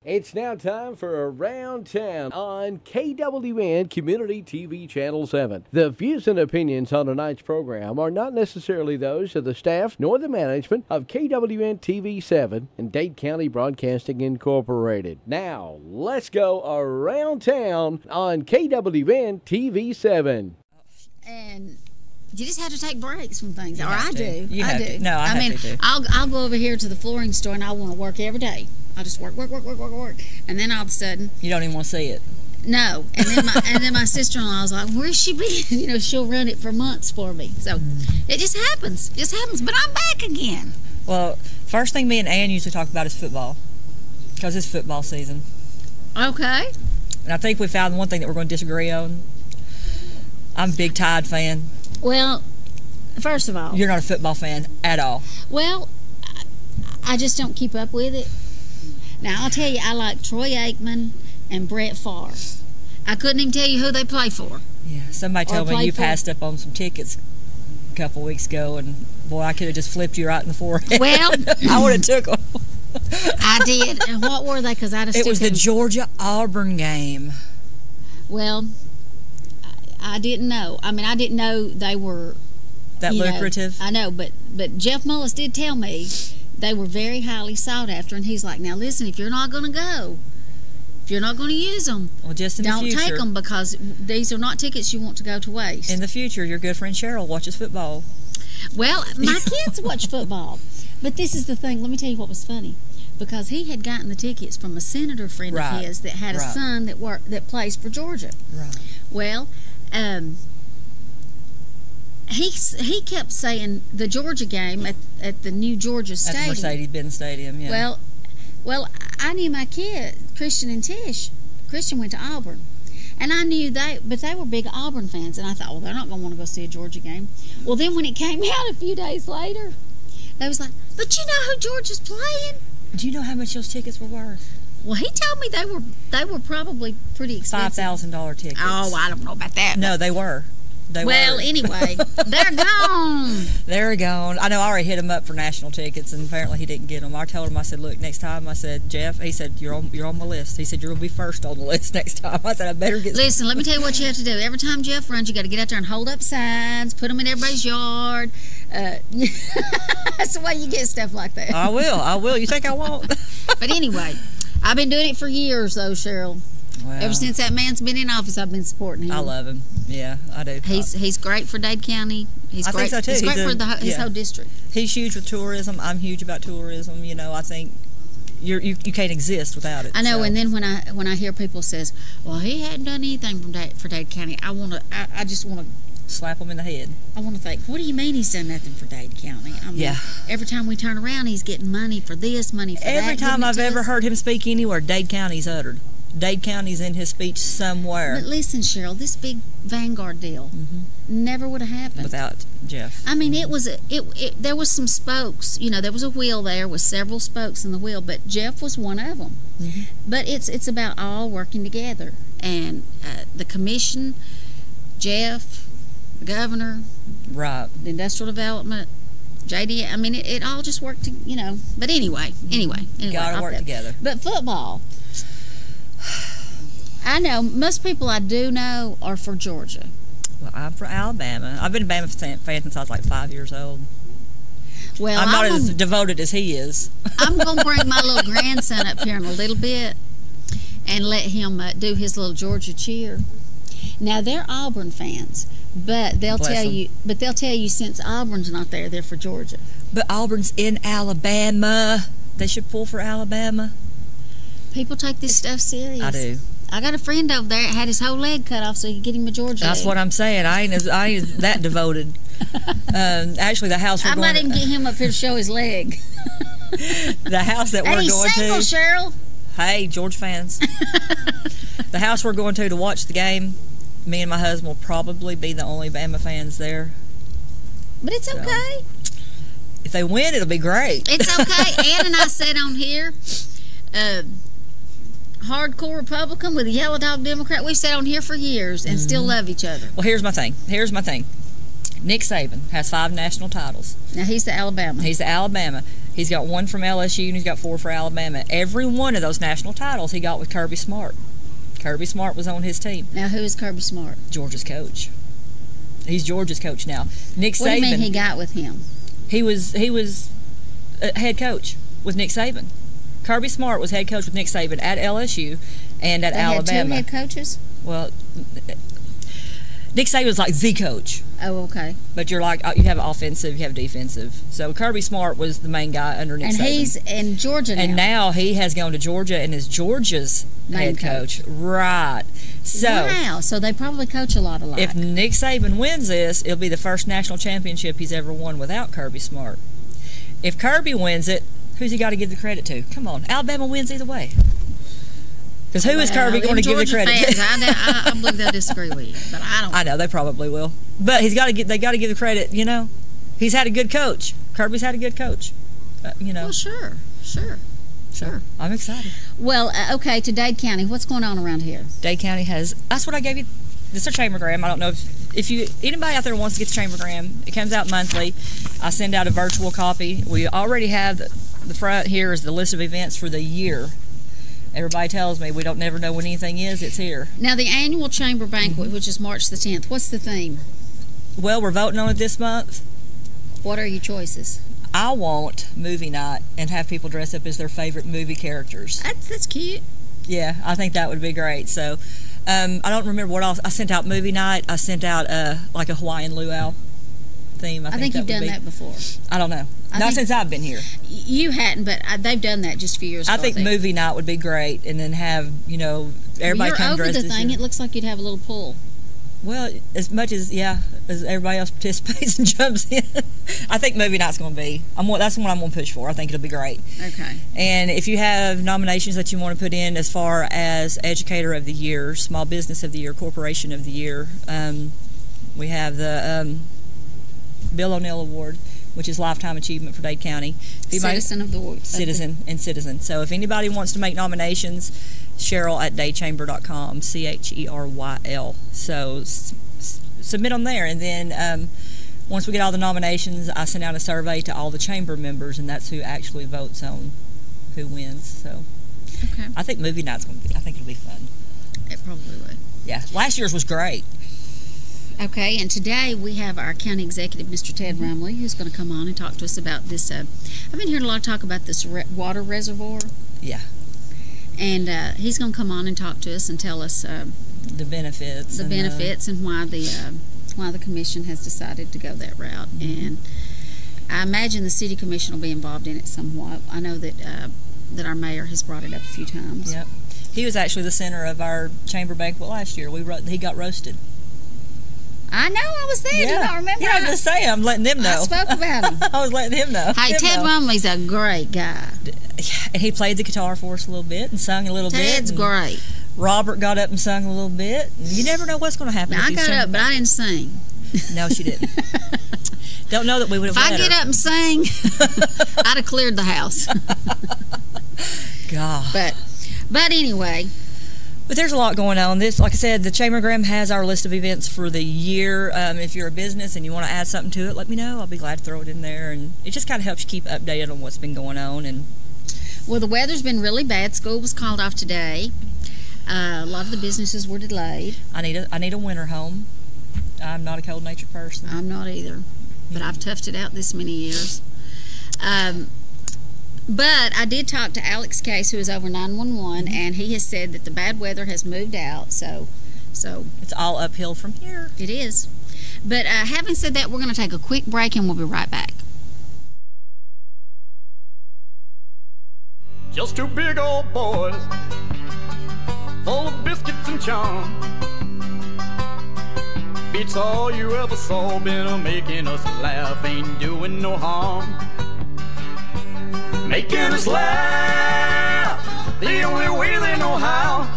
It's now time for Around Town on KWN Community TV Channel 7. The views and opinions on tonight's program are not necessarily those of the staff nor the management of KWN TV 7 and Dade County Broadcasting Incorporated. Now, let's go Around Town on KWN TV 7. And you just have to take breaks from things, or I do. I do. No, I mean, I'll go over here to the flooring store and I want to work every day. I'll just work, and then all of a sudden you don't even want to see it. No, and then my sister-in-law was like, "Where's she been?" You know, she'll run it for months for me. So it just happens, But I'm back again. Well, first thing me and Ann usually talk about is football, because it's football season. Okay. And I think we found one thing that we're going to disagree on. I'm a big Tide fan. Well, first of all, you're not a football fan at all. Well, I just don't keep up with it. Now, I'll tell you, I like Troy Aikman and Brett Favre. I couldn't even tell you who they play for. Yeah, somebody told me you passed up on some tickets a couple weeks ago, and boy, I could have just flipped you right in the forehead. Well, I would have took them. I did. And what were they? Because I just it was the Georgia-Auburn game. Well, I didn't know. I mean, I didn't know they were that lucrative. I know, but Jeff Mullis did tell me they were very highly sought after, and he's like, now listen, if you're not going to go, if you're not going to use them, well, just in the future, don't take them, because these are not tickets you want to go to waste. In the future, your good friend Cheryl watches football. Well, my kids watch football, but this is the thing. Let me tell you what was funny, because he had gotten the tickets from a senator friend of his that had a son that plays for Georgia. Right. Well, He kept saying the Georgia game at the new Georgia Stadium. At the Mercedes-Benz Stadium, yeah. Well, I knew my kid, Christian and Tish. Christian went to Auburn. And I knew but they were big Auburn fans. And I thought, well, they're not going to want to go see a Georgia game. Well, then when it came out a few days later, they was like, but you know who Georgia's playing? Do you know how much those tickets were worth? Well, he told me they were probably pretty expensive. $5,000 tickets. Oh, I don't know about that. No, they were. Anyway, they're gone. They're gone. I know I already hit him up for national tickets, and apparently he didn't get them. I told him, I said, look, next time, I said, Jeff, he said, you're on my list. He said, you're going to be first on the list next time. I said, I better get Listen, let me tell you what you have to do. Every time Jeff runs, you got to get out there and hold up signs, put them in everybody's yard. That's the way you get stuff like that. I will. You think I won't? But anyway, I've been doing it for years, though, Cheryl. Well, ever since that man's been in office, I've been supporting him. I love him. Yeah, I do. He's great for Dade County. I think so too. He's great for his whole district. He's huge with tourism. I'm huge about tourism. You know, I think you can't exist without it. I know. So. And then when I hear people says, "Well, he hadn't done anything for Dade County," I just want to slap him in the head. I want to think, what do you mean he's done nothing for Dade County? I mean, every time we turn around, he's getting money for this, money for that. Every time I've ever heard him speak anywhere, Dade County's uttered. Dade County's in his speech somewhere. But listen, Cheryl, this big Vanguard deal never would have happened without Jeff. I mean, there was some spokes. You know, there was a wheel there with several spokes in the wheel, but Jeff was one of them. But it's about all working together, and the commission, Jeff, the governor, right, the industrial development, JD. I mean, it all just worked. But anyway, gotta work together. But football. I know most people I do know are for Georgia. Well, I'm from Alabama. I've been a Bama fan since I was like 5 years old. Well, I'm not as devoted as he is. I'm going to bring my little grandson up here in a little bit and let him do his little Georgia cheer. Now they're Auburn fans, but they'll tell you since Auburn's not there, they're for Georgia. But Auburn's in Alabama. They should pull for Alabama. People take this stuff serious. I do. I got a friend over there that had his whole leg cut off so he could get him a Georgia That's leg. what I'm saying. I ain't that devoted. Actually, the house we're going to... I might even get him up here to show his leg. The house that we're going to... And he's single, Cheryl. Hey, George fans. The house we're going to watch the game, me and my husband will probably be the only Bama fans there. But it's okay. If they win, it'll be great. It's okay. Ann and I sat on here... hardcore Republican with a yellow dog Democrat. We've sat on here for years and still love each other. Well, here's my thing. Nick Saban has 5 national titles. Now he's the Alabama. He's the Alabama. He's got 1 from LSU, and he's got 4 for Alabama. Every one of those national titles he got with Kirby Smart. Kirby Smart was on his team. Now who is Kirby Smart? Georgia's coach. He's Georgia's coach now. Nick Saban. What do you mean he got with him? He was head coach with Nick Saban. Kirby Smart was head coach with Nick Saban at LSU and at Alabama. They had 2 head coaches? Well, Nick Saban was like the coach. Oh, okay. But you're like, you have offensive, you have defensive. So Kirby Smart was the main guy under Nick Saban. And he's in Georgia now. And now he has gone to Georgia and is Georgia's head coach. Right. So, wow. So they probably coach a lot alike. If Nick Saban wins this, it'll be the first national championship he's ever won without Kirby Smart. If Kirby wins it, who's he got to give the credit to? Come on. Alabama wins either way. Because who is Kirby going to give the credit to? I believe they'll disagree with you, but I don't. I know they probably will, but they got to give the credit. You know, he's had a good coach. Kirby's had a good coach. You know. Well, sure. I'm excited. Well, okay. To Dade County, what's going on around here? Dade County has. That's what I gave you. It's a chambergram. I don't know if you anybody out there wants to get the chambergram. It comes out monthly. I send out a virtual copy. We already have the front here is the list of events for the year. Everybody tells me we don't never know when anything is. It's here. Now, the annual chamber banquet, which is March the 10th, what's the theme? Well, we're voting on it this month. What are your choices? I want movie night and have people dress up as their favorite movie characters. That's cute. Yeah, I think that would be great. So, I don't remember what else. I sent out movie night. I sent out like a Hawaiian luau theme. I think you've done that before. I don't know. Not since I've been here. You hadn't, but they've done that just a few years ago. I think movie night would be great, and then have everybody come dressed as the thing. It looks like you'd have a little pool. Well, as much as as everybody else participates and jumps in, I think movie night's going to be. That's the one I'm going to push for. I think it'll be great. Okay. And if you have nominations that you want to put in as far as Educator of the Year, Small Business of the Year, Corporation of the Year, we have the Bill O'Neill Award, which is Lifetime Achievement for Dade County. Citizen of the World. Citizen. So if anybody wants to make nominations, Cheryl at daychamber.com, CHERYL. So submit them there, and then once we get all the nominations, I send out a survey to all the chamber members, and that's who actually votes on who wins. So okay. I think movie night's going to be. I think it'll be fun. It probably would. Yeah, last year's was great. Okay, and today we have our county executive, Mr. Ted Rumley, who's going to come on and talk to us about this. I've been hearing a lot of talk about this water reservoir. Yeah. And he's going to come on and talk to us and tell us the benefits. And why the commission has decided to go that route. Mm-hmm. And I imagine the city commission will be involved in it somewhat. I know that our mayor has brought it up a few times. Yep. He was actually the center of our chamber banquet last year. He got roasted. I know, I was there. Do you not remember? Yeah, I'm just saying, I'm letting them know. I spoke about him. I was letting him know. Hey, Ted Rumley's a great guy. And he played the guitar for us a little bit and sung a little bit. Ted's great. Robert got up and sung a little bit. You never know what's going to happen. Now, I got up, but I didn't sing. No, she didn't. Don't know that we would have let her. If I get up and sing, I'd have cleared the house. God. But anyway. But there's a lot going on. This, like I said, the Chambergram has our list of events for the year. If you're a business and you want to add something to it, let me know. I'll be glad to throw it in there. And it just kind of helps you keep updated on what's been going on. Well, the weather's been really bad. School was called off today. A lot of the businesses were delayed. I need a winter home. I'm not a cold-natured person. I'm not either. But I've toughed it out this many years. But I did talk to Alex Case, who is over 911, and he has said that the bad weather has moved out. So it's all uphill from here. It is. But having said that, we're going to take a quick break, and we'll be right back. Just two big old boys, full of biscuits and charm. Beats all you ever saw, been a-making us laugh, ain't doing no harm. Making us laugh, the only way they know how.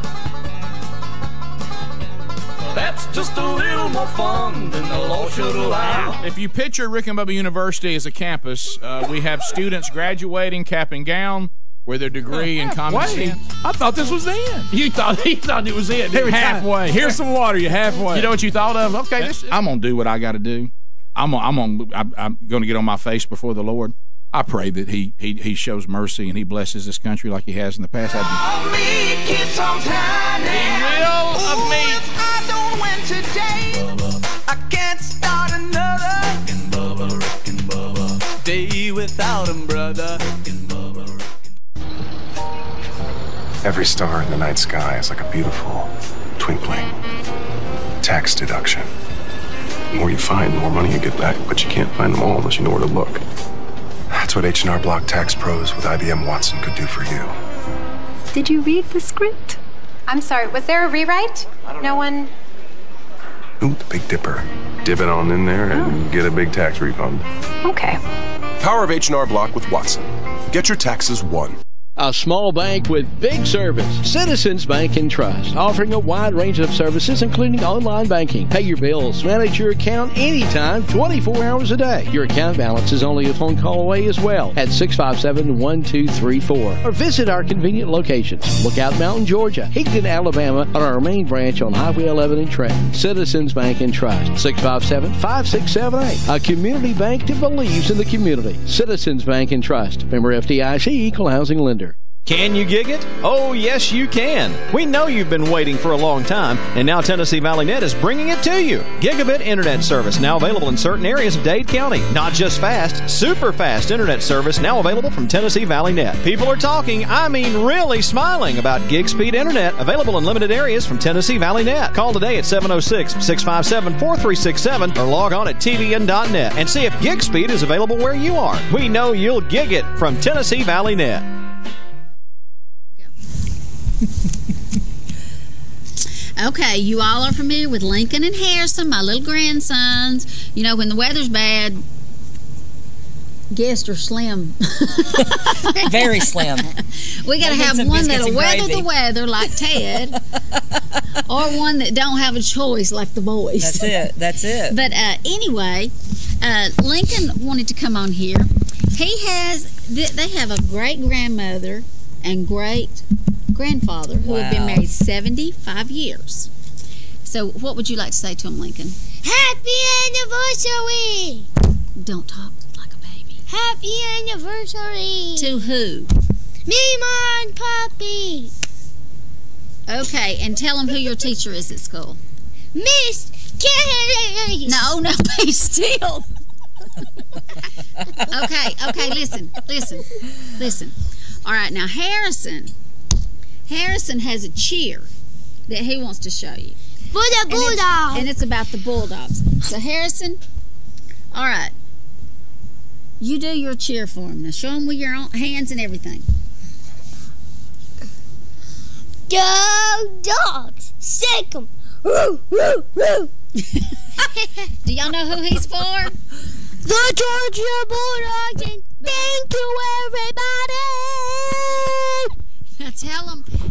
That's just a little more fun than the law should allow. If you picture Rick and Bubba University as a campus, we have students graduating cap and gown with their degree in common sense. I thought this was the end. He thought it was it. Halfway. Here's some water. You're halfway. You know what you thought of? Okay, I'm going to do what I got to do. I'm going to get on my face before the Lord. I pray that he shows mercy and he blesses this country like he has in the past. He will of me. I don't win today. I can't start another day without him, brother. Every star in the night sky is like a beautiful twinkling tax deduction. The more you find, the more money you get back, but you can't find them all unless you know where to look. That's what H&R Block Tax Pros with IBM Watson could do for you. Did you read the script? I'm sorry, was there a rewrite? No one... Ooh, the Big Dipper. Dip it on in there and get a big tax refund. Okay. Power of H&R Block with Watson. Get your taxes won. A small bank with big service. Citizens Bank and Trust, offering a wide range of services, including online banking. Pay your bills, manage your account anytime, 24 hours a day. Your account balance is only a phone call away as well at 657-1234. Or visit our convenient locations. Lookout Mountain, Georgia, Higdon, Alabama, or our main branch on Highway 11 in Trenton. Citizens Bank and Trust, 657-5678. A community bank that believes in the community. Citizens Bank and Trust. Member FDIC, Equal Housing Lender. Can you gig it? Oh, yes, you can. We know you've been waiting for a long time, and now Tennessee Valley Net is bringing it to you. Gigabit internet service now available in certain areas of Dade County. Not just fast, super fast internet service now available from Tennessee Valley Net. People are talking, I mean really smiling about gig speed internet available in limited areas from Tennessee Valley Net. Call today at 706-657-4367 or log on at tvn.net and see if gig speed is available where you are. We know you'll gig it from Tennessee Valley Net. Okay, you all are familiar with Lincoln and Harrison, my little grandsons. You know, when the weather's bad, guests are slim. Very slim. We got to have one that'll weather the weather like Ted, or one that don't have a choice like the boys. That's it. But anyway, Lincoln wanted to come on here. They have a great-grandmother and great-grandfather who have been married 75 years. So what would you like to say to him, Lincoln? Happy anniversary! Don't talk like a baby. Happy anniversary! To who? Me, Mom, and Poppy. Okay, and tell him who your teacher is at school. Miss Kennedy! No, be still. Okay, listen. All right, now Harrison has a cheer that he wants to show you. For the Bulldogs. And it's about the Bulldogs. So Harrison, all right, you do your cheer for him. Now show him with your hands and everything. Go Dogs! Shake 'em! Woo, woo, woo! Do y'all know who he's for? The Georgia Bulldogs, and thank you, everybody! Now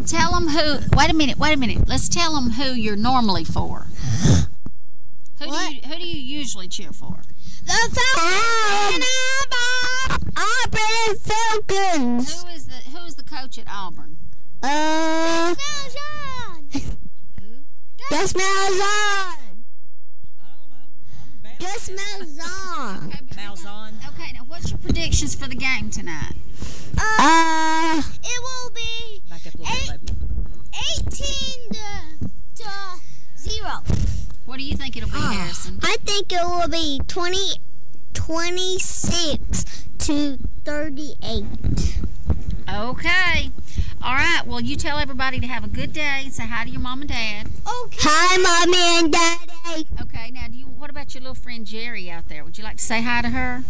tell them who. Wait a minute. Let's tell them who you're normally for. Who do you usually cheer for? The Auburn Falcons. Who is the coach at Auburn? Malzahn. Gus Malzahn. Gus Malzahn. Malzahn. Okay, now what's your predictions for the game tonight? It will be 18-0. What do you think it'll be, Harrison? I think it will be 26-38. Okay. All right. Well, you tell everybody to have a good day. Say hi to your mom and dad. Okay. Hi, Mommy and Daddy. Okay. Now, what about your little friend Jerry out there? Would you like to say hi to her?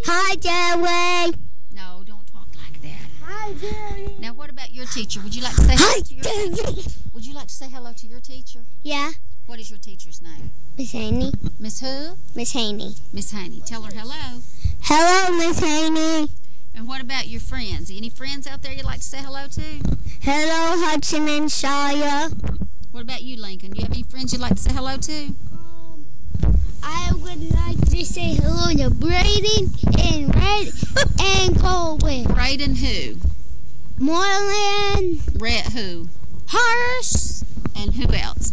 Hi, Jerry. No, don't talk like that. Hi, Jerry. Now, what about your teacher? Would you like to say hello to your teacher? Would you like to say hello to your teacher? Yeah. What is your teacher's name? Miss Haney. Miss who? Miss Haney. Miss Haney. Tell her hello. Hello, Miss Haney. And what about your friends? Any friends out there you'd like to say hello to? Hello, Hudson and Shia. What about you, Lincoln? Do you have any friends you'd like to say hello to? I would like to say hello to Braden and Red and Colwyn. Braden who? Moreland. Red who? Harris. And who else?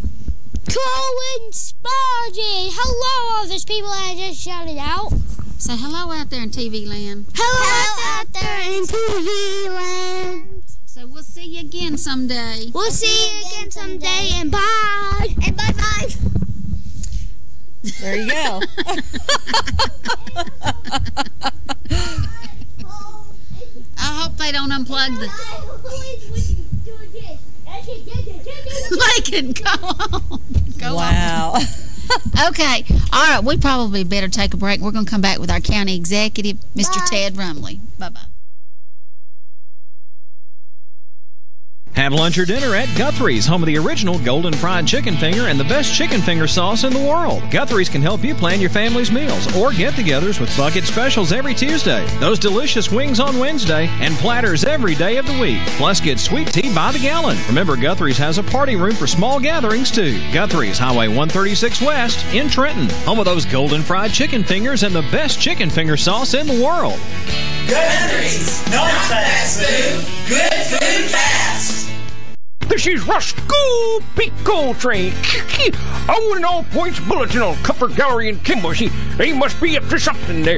Colin Spargy. Hello, all those people I just shouted out. Say hello out there in TV land. Hello out there in TV land. So we'll see you again someday. We'll see you again someday, and bye. And bye-bye. There you go. I hope they don't unplug the... Lincoln, go on. Go wow. On. Okay. All right. We probably better take a break. We're going to come back with our county executive, Mr. Ted Rumley. Bye-bye. Have lunch or dinner at Guthrie's, home of the original Golden Fried Chicken Finger and the best chicken finger sauce in the world. Guthrie's can help you plan your family's meals or get-togethers with bucket specials every Tuesday, those delicious wings on Wednesday, and platters every day of the week. Plus, get sweet tea by the gallon. Remember, Guthrie's has a party room for small gatherings, too. Guthrie's, Highway 136 West in Trenton, home of those Golden Fried Chicken Fingers and the best chicken finger sauce in the world. Guthrie's, not fast food, good food fast. This is Roscoe Pico Train. I want an all-points bulletin on Comfort Gallery in Kimball. See, they must be up to something. Their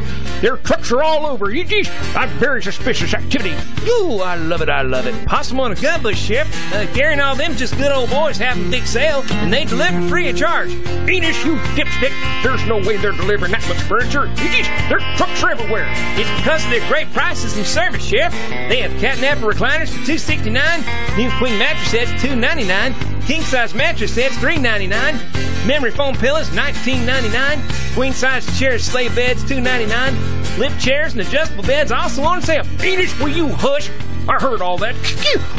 trucks are all over. You just, that's very suspicious activity. Ooh, I love it, I love it. Possum on a gunbush, Sheriff. Gary and all them just good old boys having a big sale, and they deliver free of charge. Enos, you dipstick. There's no way they're delivering that much furniture. You just, their trucks are everywhere. It's because of their great prices and service, Sheriff. They have catnap recliners for $269, new queen mattress sets $299, king-size mattress sets $399, memory foam pillows $19.99, queen-size chairs, sleigh beds $299, lift chairs and adjustable beds also on sale. Enos, will you hush? I heard all that.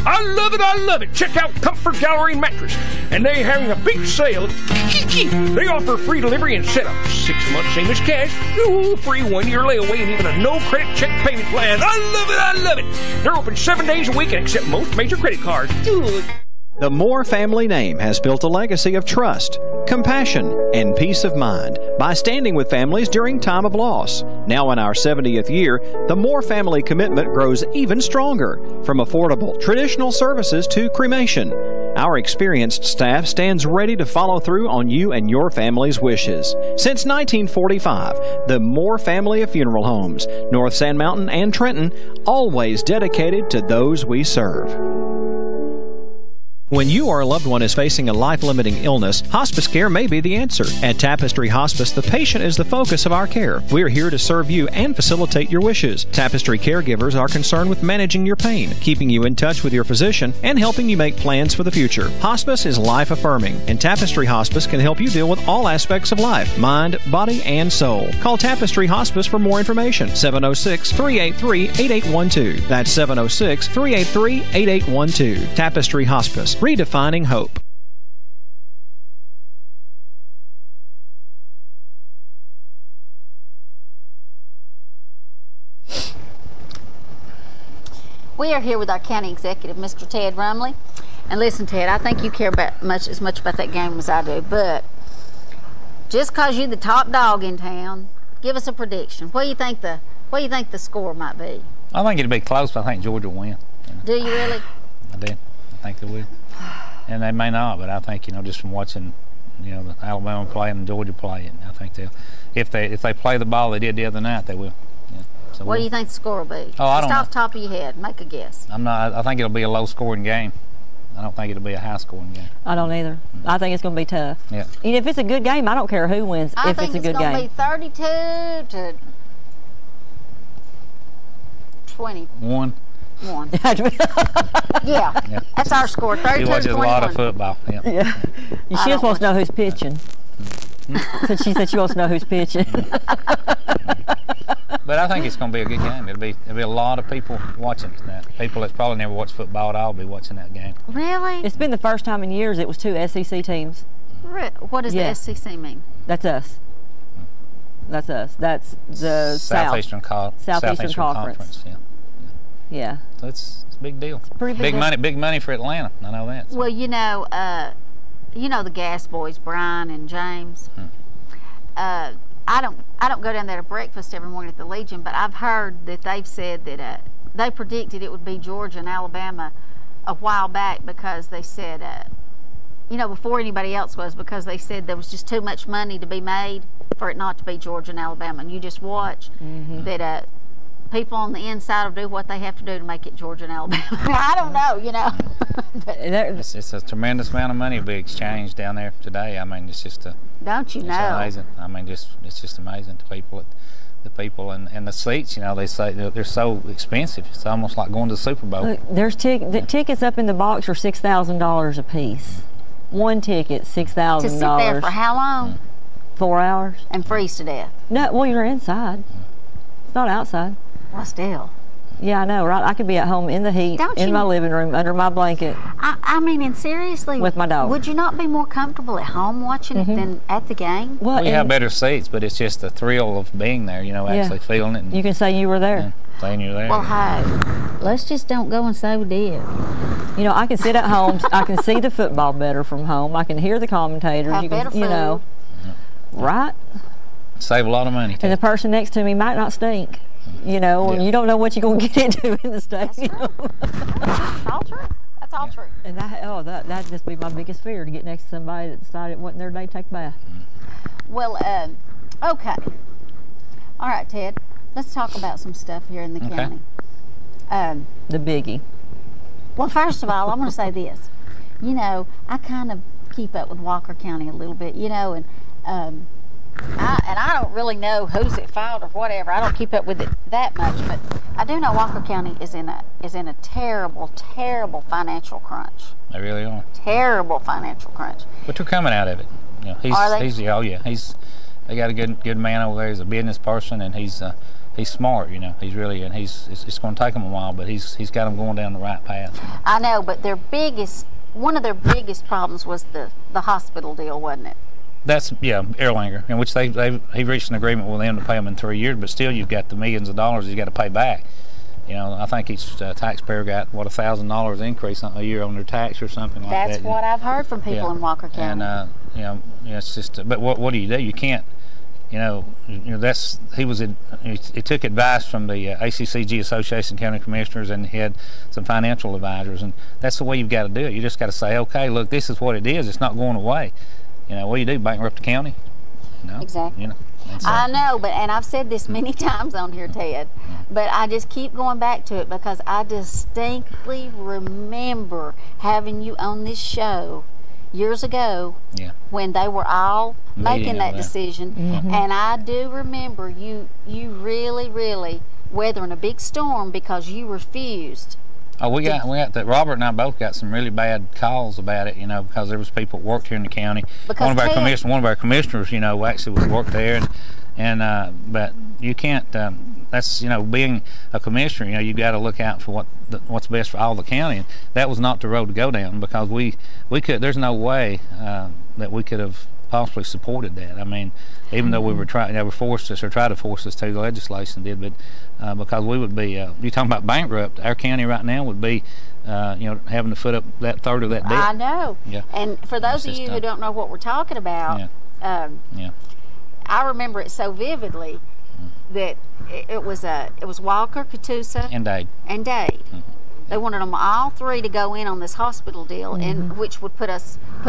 I love it, I love it. Check out Comfort Gallery Mattress. And they're having a big sale. They offer free delivery and setup. 6 months same as cash. Ooh, free 1-year layaway and even a no-credit check payment plan. I love it, I love it. They're open 7 days a week and accept most major credit cards. Good. The Moore family name has built a legacy of trust, compassion, and peace of mind by standing with families during time of loss. Now in our 70th year, the Moore family commitment grows even stronger, from affordable, traditional services to cremation. Our experienced staff stands ready to follow through on you and your family's wishes. Since 1945, the Moore family of funeral homes, North Sand Mountain and Trenton, always dedicated to those we serve. When you or a loved one is facing a life-limiting illness, hospice care may be the answer. At Tapestry Hospice, the patient is the focus of our care. We are here to serve you and facilitate your wishes. Tapestry caregivers are concerned with managing your pain, keeping you in touch with your physician, and helping you make plans for the future. Hospice is life-affirming, and Tapestry Hospice can help you deal with all aspects of life, mind, body, and soul. Call Tapestry Hospice for more information. 706-383-8812. That's 706-383-8812. Tapestry Hospice. Redefining hope. We are here with our county executive, Mr. Ted Rumley. And listen, Ted, I think you care about as much about that game as I do, but just because you're the top dog in town, give us a prediction. What do you think the score might be? I think it'll be close, but I think Georgia will win. Do you really? I do. I think they will. And they may not, but I think, just from watching, the Alabama play and Georgia play it, I think they'll, if they play the ball they did the other night, they will. Yeah. So what do you think the score will be? Oh, I don't know. Just off the top of your head, make a guess. I think it'll be a low-scoring game. I don't think it'll be a high-scoring game. I don't either. I think it's going to be tough. Yeah. And if it's a good game, I don't care who wins. If it's a good game, I think it's going to be 32 to 21. Yeah, that's our score. 32 to 21. She watches a lot of football. Yeah. She just wants to know who's pitching. So she said she wants to know who's pitching. But I think it's going to be a good game. There'll be a lot of people watching that. People that's probably never watched football at all will be watching that game. Really? It's been the first time in years it was 2 SEC teams. What does the SEC mean? That's us. That's us. That's the Southeastern Conference. Yeah. So it's a big deal. It's pretty big money. Big money for Atlanta. I know that. So. Well, you know the Gas Boys, Brian and James. I don't go down there to breakfast every morning at the Legion, but I've heard that they've said that they predicted it would be Georgia and Alabama a while back because they said you know, before anybody else was, because they said there was just too much money to be made for it not to be Georgia and Alabama. And you just watch that people on the inside will do what they have to do to make it Georgia and Alabama. I don't know, you know. It's a tremendous amount of money being exchanged down there today. I mean, it's just don't you know? It's amazing. I mean, it's just amazing to people. The people and the seats, you know, they say they're so expensive. It's almost like going to the Super Bowl. Look, there's the tickets up in the box are $6,000 a piece. One ticket, $6,000. To sit there for how long? 4 hours. And freeze to death. No, well, you're inside. It's not outside. Well, still. Yeah, I know, right? I could be at home in the heat, in my living room, under my blanket. I mean, and seriously, with my dog. Would you not be more comfortable at home watching it than at the game? Well, we have better seats, but it's just the thrill of being there, you know, actually feeling it. You can say you were there. Saying you're there. Well, hey, let's just don't go and say we did. You know, I can sit at home. I can see the football better from home. I can hear the commentators. Have better food. You know, right? Save a lot of money, too. And the person next to me might not stink. You know, and you don't know what you're going to get into in the stadium. That's all true. That's all true. And that'd just be my biggest fear, to get next to somebody that decided it wasn't their day to take a bath. Well, okay. All right, Ted. Let's talk about some stuff here in the county. The biggie. Well, first of all, I want to say this. You know, I kind of keep up with Walker County a little bit, you know, and I don't really know who's at fault or whatever. I don't keep up with it that much, but I do know Walker County is in a terrible, terrible financial crunch. They really are. Terrible financial crunch. But they're coming out of it. You know, they got a good man over there. He's a business person, and he's smart. You know, he's really, and it's going to take him a while, but he's got them going down the right path. You know? I know, but one of their biggest problems was the hospital deal, wasn't it? That's Erlanger, in which he reached an agreement with them to pay them in 3 years, but still you've got the millions of dollars he's got to pay back. You know, I think each taxpayer got $1,000 increase a year on their tax or something like that. That's what I've heard from people in Walker County. And you know, it's just. But what do? You can't. You know, he took advice from the ACCG Association of County Commissioners, and he had some financial advisors, and that's the way you've got to do it. You just got to say, okay, look, this is what it is. It's not going away. You know, what do you do? Bankrupt the county? No. Exactly. You know. I know, and I've said this many times on here, Ted, but I just keep going back to it because I distinctly remember having you on this show years ago when they were all making that decision, and I do remember you really, really weathering a big storm because you refused. Oh, we got that. Robert and I both got some really bad calls about it, you know, because there was people that worked here in the county. Because one of our commissioners, you know, actually worked there, but you can't. That's, you know, being a commissioner, you know, you got to look out for what's best for all the county. And that was not the road to go down, because we could. There's no way that we could have possibly supported that. I mean, even though we were trying, they were forced us or tried to force us to, the legislation did, but because we would be, you're talking about bankrupt, our county right now would be, you know, having to foot up that third of that debt. I know. Yeah. And for those of you who don't know what we're talking about, I remember it so vividly that it was Walker, Catoosa, and Dade. They wanted them all three to go in on this hospital deal, and which would put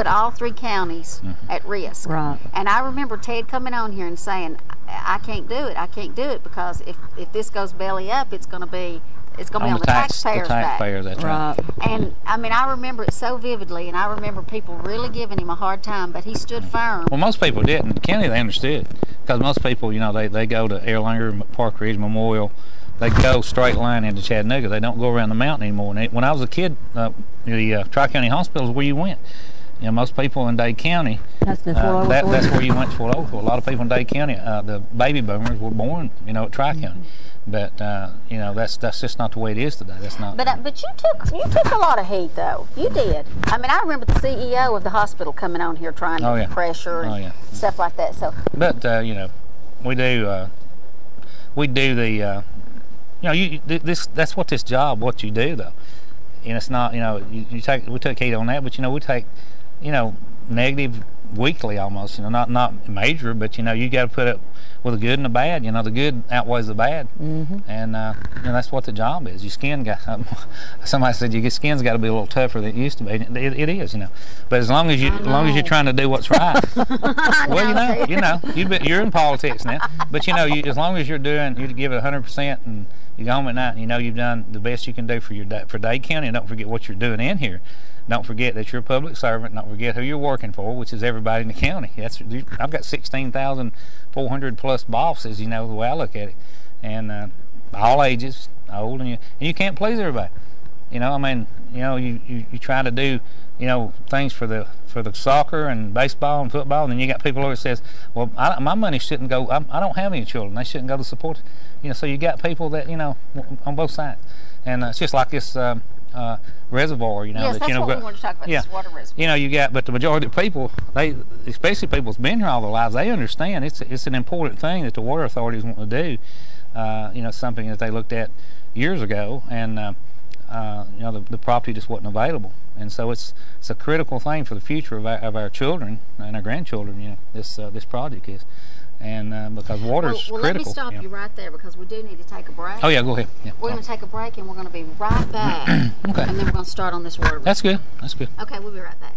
all three counties at risk. Right. And I remember Ted coming on here and saying, I can't do it. I can't do it because if this goes belly up, it's going to be on the taxpayers' back. That's right. And I mean, I remember it so vividly, and I remember people really giving him a hard time, but he stood firm. Well, most people didn't. In the county, they understood, because most people, you know, they go to Erlanger, Park Ridge, Memorial. They go straight line into Chattanooga. They don't go around the mountain anymore. And when I was a kid, the Tri-County Hospital is where you went. You know, most people in Dade County, that's where you went to Fort Oglethorpe. A lot of people in Dade County, the baby boomers were born, you know, at Tri-County. But you know, that's just not the way it is today. That's not. But you took a lot of heat, though. You did. I mean, I remember the CEO of the hospital coming on here trying to pressure and stuff like that. So. But you know, we do the. You know, that's what this job, what you do, though. And it's not, you know, we took heat on that, but, you know, we take, you know, negative weekly almost. You know, not major, but you know, you got to put up with the good and the bad. You know, the good outweighs the bad, and you know, that's what the job is. Your skin got. Somebody said your skin's got to be a little tougher than it used to be. It is, you know. But as long as you're trying to do what's right. Well, you're in politics now. But you know, as long as you give it 100%, and you go home at night, and you know you've done the best you can do for Dade County, and don't forget what you're doing in here. Don't forget that you're a public servant. Don't forget who you're working for, which is everybody in the county. I've got 16,400 plus bosses, you know, the way I look at it, and all ages, old, and you can't please everybody. You know, I mean, you know, you try to do, you know, things for the soccer and baseball and football, and then you got people who says, well, my money shouldn't go. I don't have any children. They shouldn't go to support. You know, so you got people that, you know, on both sides, and it's just like this. Reservoir, you know. Yes, that's what we want to talk about, this water reservoir. You know, but the majority of people, especially people that's been here all their lives, they understand it's an important thing that the water authorities want to do. You know, something that they looked at years ago, and you know, the property just wasn't available, and so it's a critical thing for the future of our children and our grandchildren. You know, this project is. And because water's critical. Let me stop you right there, because we do need to take a break. Oh, yeah, go ahead. Yeah. We're going to take a break, and we're going to be right back. Okay. And then we're going to start on this water. That's good. That's good. Okay, we'll be right back.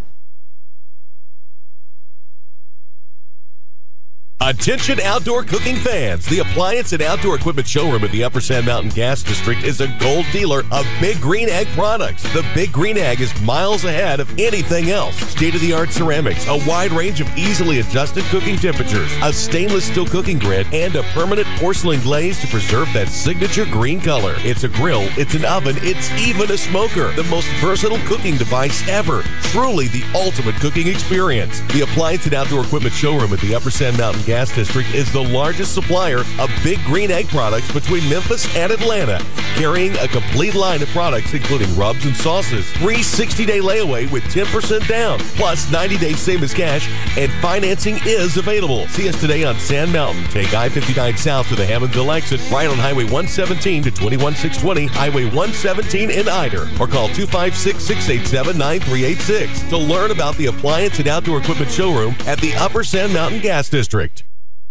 Attention outdoor cooking fans. The Appliance and Outdoor Equipment Showroom at the Upper Sand Mountain Gas District is a gold dealer of Big Green Egg products. The Big Green Egg is miles ahead of anything else. State-of-the-art ceramics, a wide range of easily adjusted cooking temperatures, a stainless steel cooking grid, and a permanent porcelain glaze to preserve that signature green color. It's a grill, it's an oven, it's even a smoker. The most versatile cooking device ever. Truly the ultimate cooking experience. The Appliance and Outdoor Equipment Showroom at the Upper Sand Mountain Gas District is the largest supplier of Big Green Egg products between Memphis and Atlanta, carrying a complete line of products including rubs and sauces. Free 60-day layaway with 10% down, plus 90 days same as cash, and financing is available. See us today on Sand Mountain. Take I-59 south to the Hammondville exit, right on Highway 117 to 21620, Highway 117 in Ider, or call 256-687-9386 to learn about the Appliance and Outdoor Equipment Showroom at the Upper Sand Mountain Gas District.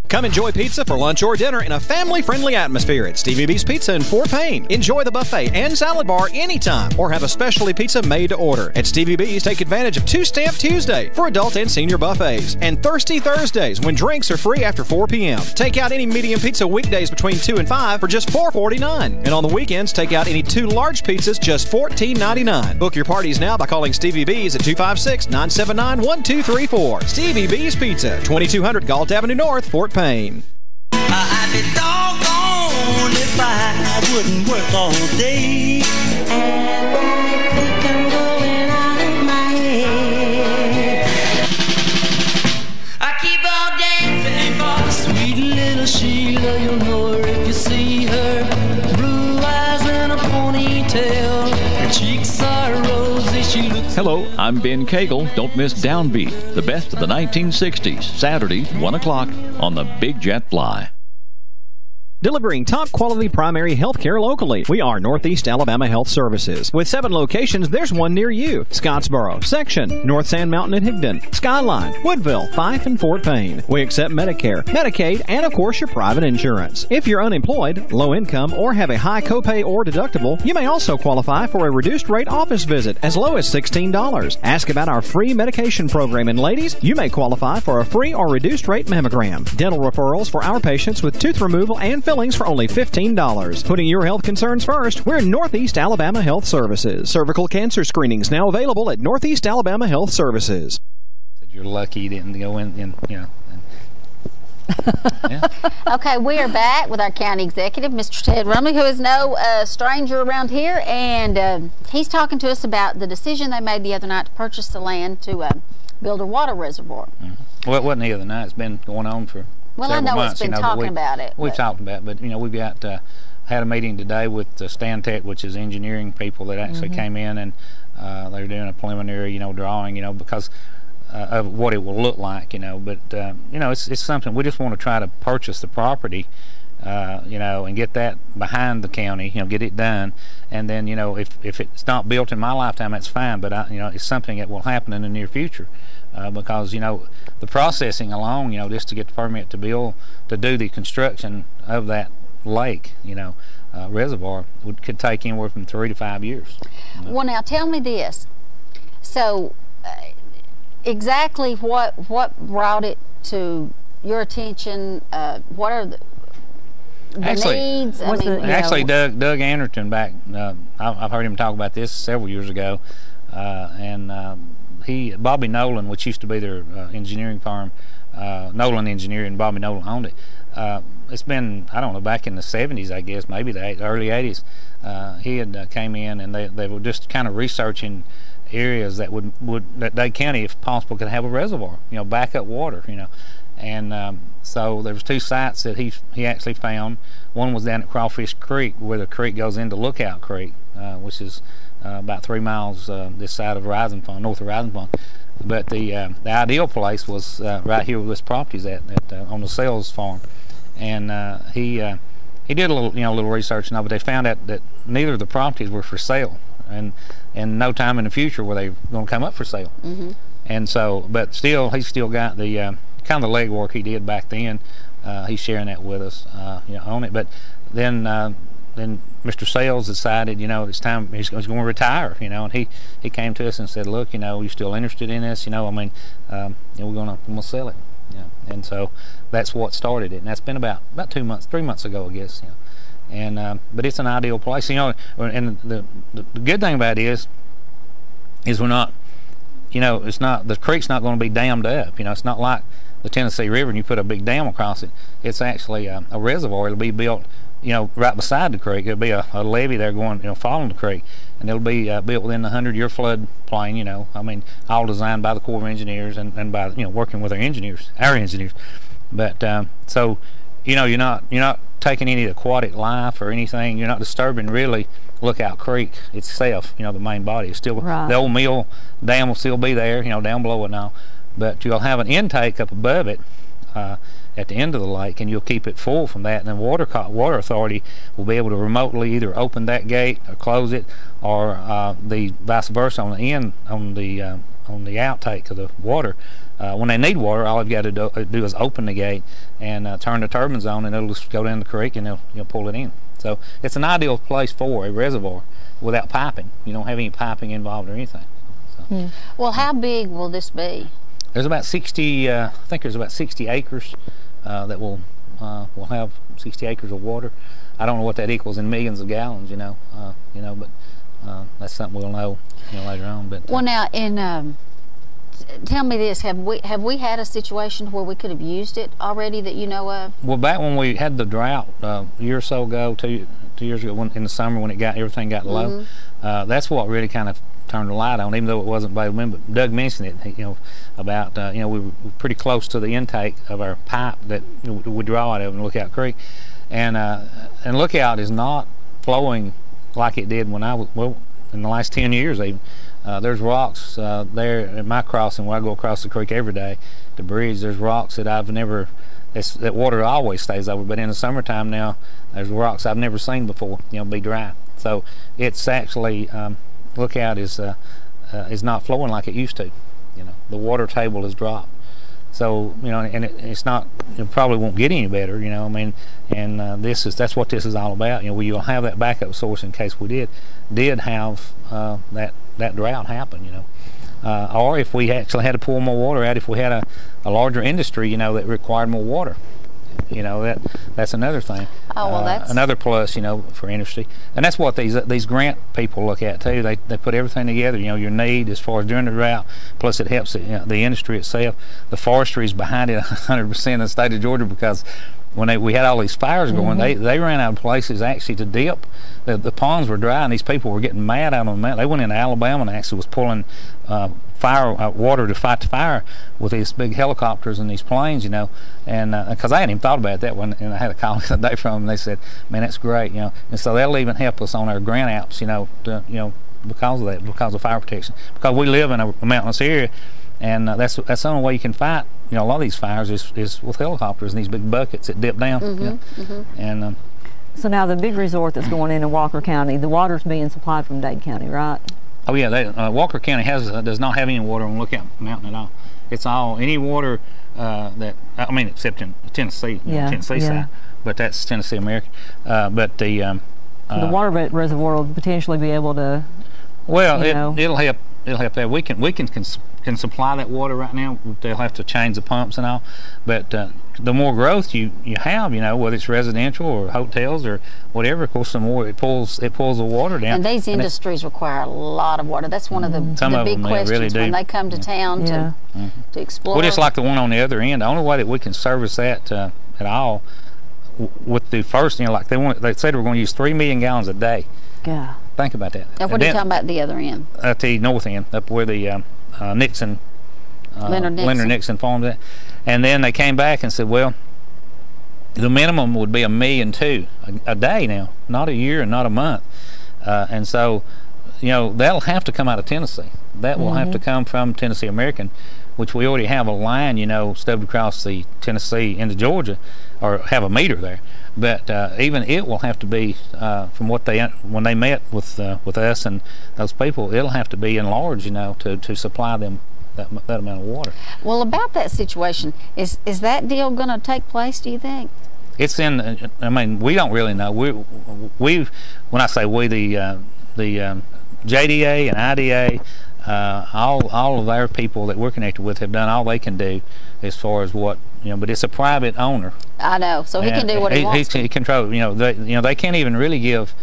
Come enjoy pizza for lunch or dinner in a family-friendly atmosphere at Stevie B's Pizza in Fort Payne. Enjoy the buffet and salad bar anytime, or have a specialty pizza made to order. At Stevie B's, take advantage of Two-Stamp Tuesday for adult and senior buffets, and Thirsty Thursdays when drinks are free after 4 p.m. Take out any medium pizza weekdays between 2 and 5 for just $4.49. And on the weekends, take out any 2 large pizzas just $14.99. Book your parties now by calling Stevie B's at 256-979-1234. Stevie B's Pizza, 2200 Galt Avenue North, Fort Payne. I'd be doggone if I wouldn't work all day. And I think I'm going out of my head. I keep on dancing for sweet little Sheila. You'll know her if you see her. Blue eyes and a ponytail. Her cheeks are rosy. She looks. Hello, I'm Ben Cagle. Don't miss Downbeat, the best of the 1960s, Saturday, 1 o'clock on the Big Jet Fly. Delivering top-quality primary health care locally. We are Northeast Alabama Health Services. With 7 locations, there's one near you. Scottsboro, Section, North Sand Mountain and Higdon, Skyline, Woodville, Fife, and Fort Payne. We accept Medicare, Medicaid, and of course your private insurance. If you're unemployed, low income, or have a high copay or deductible, you may also qualify for a reduced rate office visit as low as $16. Ask about our free medication program, and ladies, you may qualify for a free or reduced rate mammogram. Dental referrals for our patients with tooth removal and fillings for only $15. Putting your health concerns first, we're Northeast Alabama Health Services. Cervical cancer screenings now available at Northeast Alabama Health Services. You're lucky you didn't go in, you know. Yeah. Okay, we are back with our county executive, Mr. Ted Rumley, who is no stranger around here, and he's talking to us about the decision they made the other night to purchase the land to build a water reservoir. Mm-hmm. Well, it wasn't the other night. It's been going on for several months. It's been talking about it. We've talked about it, but you know, we've got had a meeting today with Stantec, which is engineering people that actually came in, and they're doing a preliminary, you know, drawing, you know, because of what it will look like, you know. But you know, it's something we just want to try to purchase the property you know, and get that behind the county, you know, get it done. And then, you know, if it's not built in my lifetime, that's fine, but you know, it's something that will happen in the near future. Because, you know, the processing alone, you know, just to get the permit to build, to do the construction of that lake, you know, reservoir, could take anywhere from 3 to 5 years. You know? Well, now tell me this. So, exactly what brought it to your attention? What are the needs? Actually, Doug Anderton back. I've heard him talk about this several years ago, and Bobby Nolan, which used to be their engineering firm, Nolan Engineering, Bobby Nolan owned it. It's been, I don't know, back in the 70s, I guess, maybe the early 80s. He had came in, and they were just kind of researching areas that that Dade County, if possible, could have a reservoir, you know, backup water, you know. And so there was 2 sites that he actually found. One was down at Crawfish Creek, where the creek goes into Lookout Creek, which is about 3 miles this side of Rising Pond, north of Rising Pond. But the ideal place was right here where this property's at on the Sales Farm. And he did a little research now, but they found out that neither of the properties were for sale, and no time in the future were they going to come up for sale. Mm-hmm. And so, but still, he's still got the kind of the legwork he did back then. He's sharing that with us, you know, on it. But then Mr. Sales decided, you know, it's time, he's going to retire, you know, and he came to us and said, look, you know, you still interested in this, you know, I mean, you know, we're going to sell it, you know. And so that's what started it, and that's been about 3 months ago, I guess, you know. And but it's an ideal place, you know. And the good thing about it is we're not, you know, it's not, the creek's not going to be dammed up, you know. It's not like the Tennessee River and you put a big dam across it. It's actually a reservoir. It'll be built, you know, right beside the creek. There'll be a levee there going, you know, following the creek, and it'll be built within the 100-year flood plain, you know. I mean, all designed by the Corps of Engineers and by, you know, working with our engineers. But so, you know, you're not taking any aquatic life or anything. You're not disturbing really Lookout Creek itself, you know, the main body. It's still, right. The old mill dam will still be there, you know, down below it now, but you'll have an intake up above it at the end of the lake, and you'll keep it full from that, and the water authority will be able to remotely either open that gate or close it, or the vice versa on the end, on the outtake of the water. When they need water, all they've got to do is open the gate and turn the turbines on, and it'll just go down the creek and they'll pull it in. So it's an ideal place for a reservoir without piping. You don't have any piping involved or anything. So. Well, how big will this be? There's about 60. I think there's about 60 acres that will have 60 acres of water. I don't know what that equals in millions of gallons, you know, but that's something we'll know, you know, later on. But well, now tell me this: have we had a situation where we could have used it already that you know of? Well, back when we had the drought a year or so ago, two years ago, in the summer when everything got low, that's what really kind of turned the light on, even though it wasn't by wind. But Doug mentioned it, you know, about you know, we were pretty close to the intake of our pipe that we draw out of in Lookout Creek, and Lookout is not flowing like it did when I was in the last 10 years even. There's rocks there at my crossing where I go across the creek every day, the bridge. There's rocks that I've never, that water always stays over, but in the summertime now, there's rocks I've never seen before, you know, be dry. So it's actually, Lookout is not flowing like it used to. You know, the water table has dropped. So, you know, and it's not, it probably won't get any better, you know, I mean, and that's what this is all about. You know, you'll have that backup source in case we did have that drought happen, you know. Or if we actually had to pull more water out, if we had a larger industry, you know, that required more water. You know, that's another thing. Oh, well, that's another plus, you know, for industry. And that's what these grant people look at too. They put everything together, you know, your need as far as during the drought, plus it helps you know, the industry itself. The forestry is behind it 100% in the state of Georgia, because when we had all these fires going, they ran out of places actually to dip. The ponds were dry, and these people were getting mad out on the mountain. They went into Alabama and actually was pulling water to fight the fire with these big helicopters and these planes, you know. And because I hadn't even thought about that when, and I had a call the other day from them, and they said, "Man, that's great," you know. And so they'll even help us on our grant outs, you know, because of that, because of fire protection. Because we live in a mountainous area, and that's the only way you can fight you know, a lot of these fires is with helicopters and these big buckets that dip down. You know? And so now the big resort that's going in Walker County, the water's being supplied from Dade County, right? oh yeah, Walker County does not have any water on Lookout Mountain at all. It's all any water that except in Tennessee, Tennessee side, but that's Tennessee American. But the water reservoir will potentially be able to. Well, it'll help. It'll help that. We can supply that water right now. They'll have to change the pumps and all, but the more growth you have, whether it's residential or hotels or whatever, of course, the more it pulls the water down. And these industries require a lot of water. That's one of the big questions really when they come to town to explore. Well, just like the one on the other end, the only way that we can service that at all with the first, like they said we're going to use 3 million gallons a day. Yeah. Think about that. Now, what are you talking about at the other end? At the north end, up where the Nixon, Leonard Nixon farms at. And then they came back and said, well, the minimum would be 1.2 million a day now, not a year and not a month. And so, that'll have to come out of Tennessee. That will have to come from Tennessee American, which we already have a line, stubbed across the Tennessee into Georgia, or have a meter there. But even it will have to be from what when they met with us and those people, it'll have to be enlarged, to supply them that amount of water. Well, about that situation, is that deal going to take place, do you think? It's in. We don't really know. We when I say we, the JDA and IDA, all of our people that we're connected with have done all they can do as far as what. But it's a private owner. I know, so he can do what he wants. He controls. They can't even really give.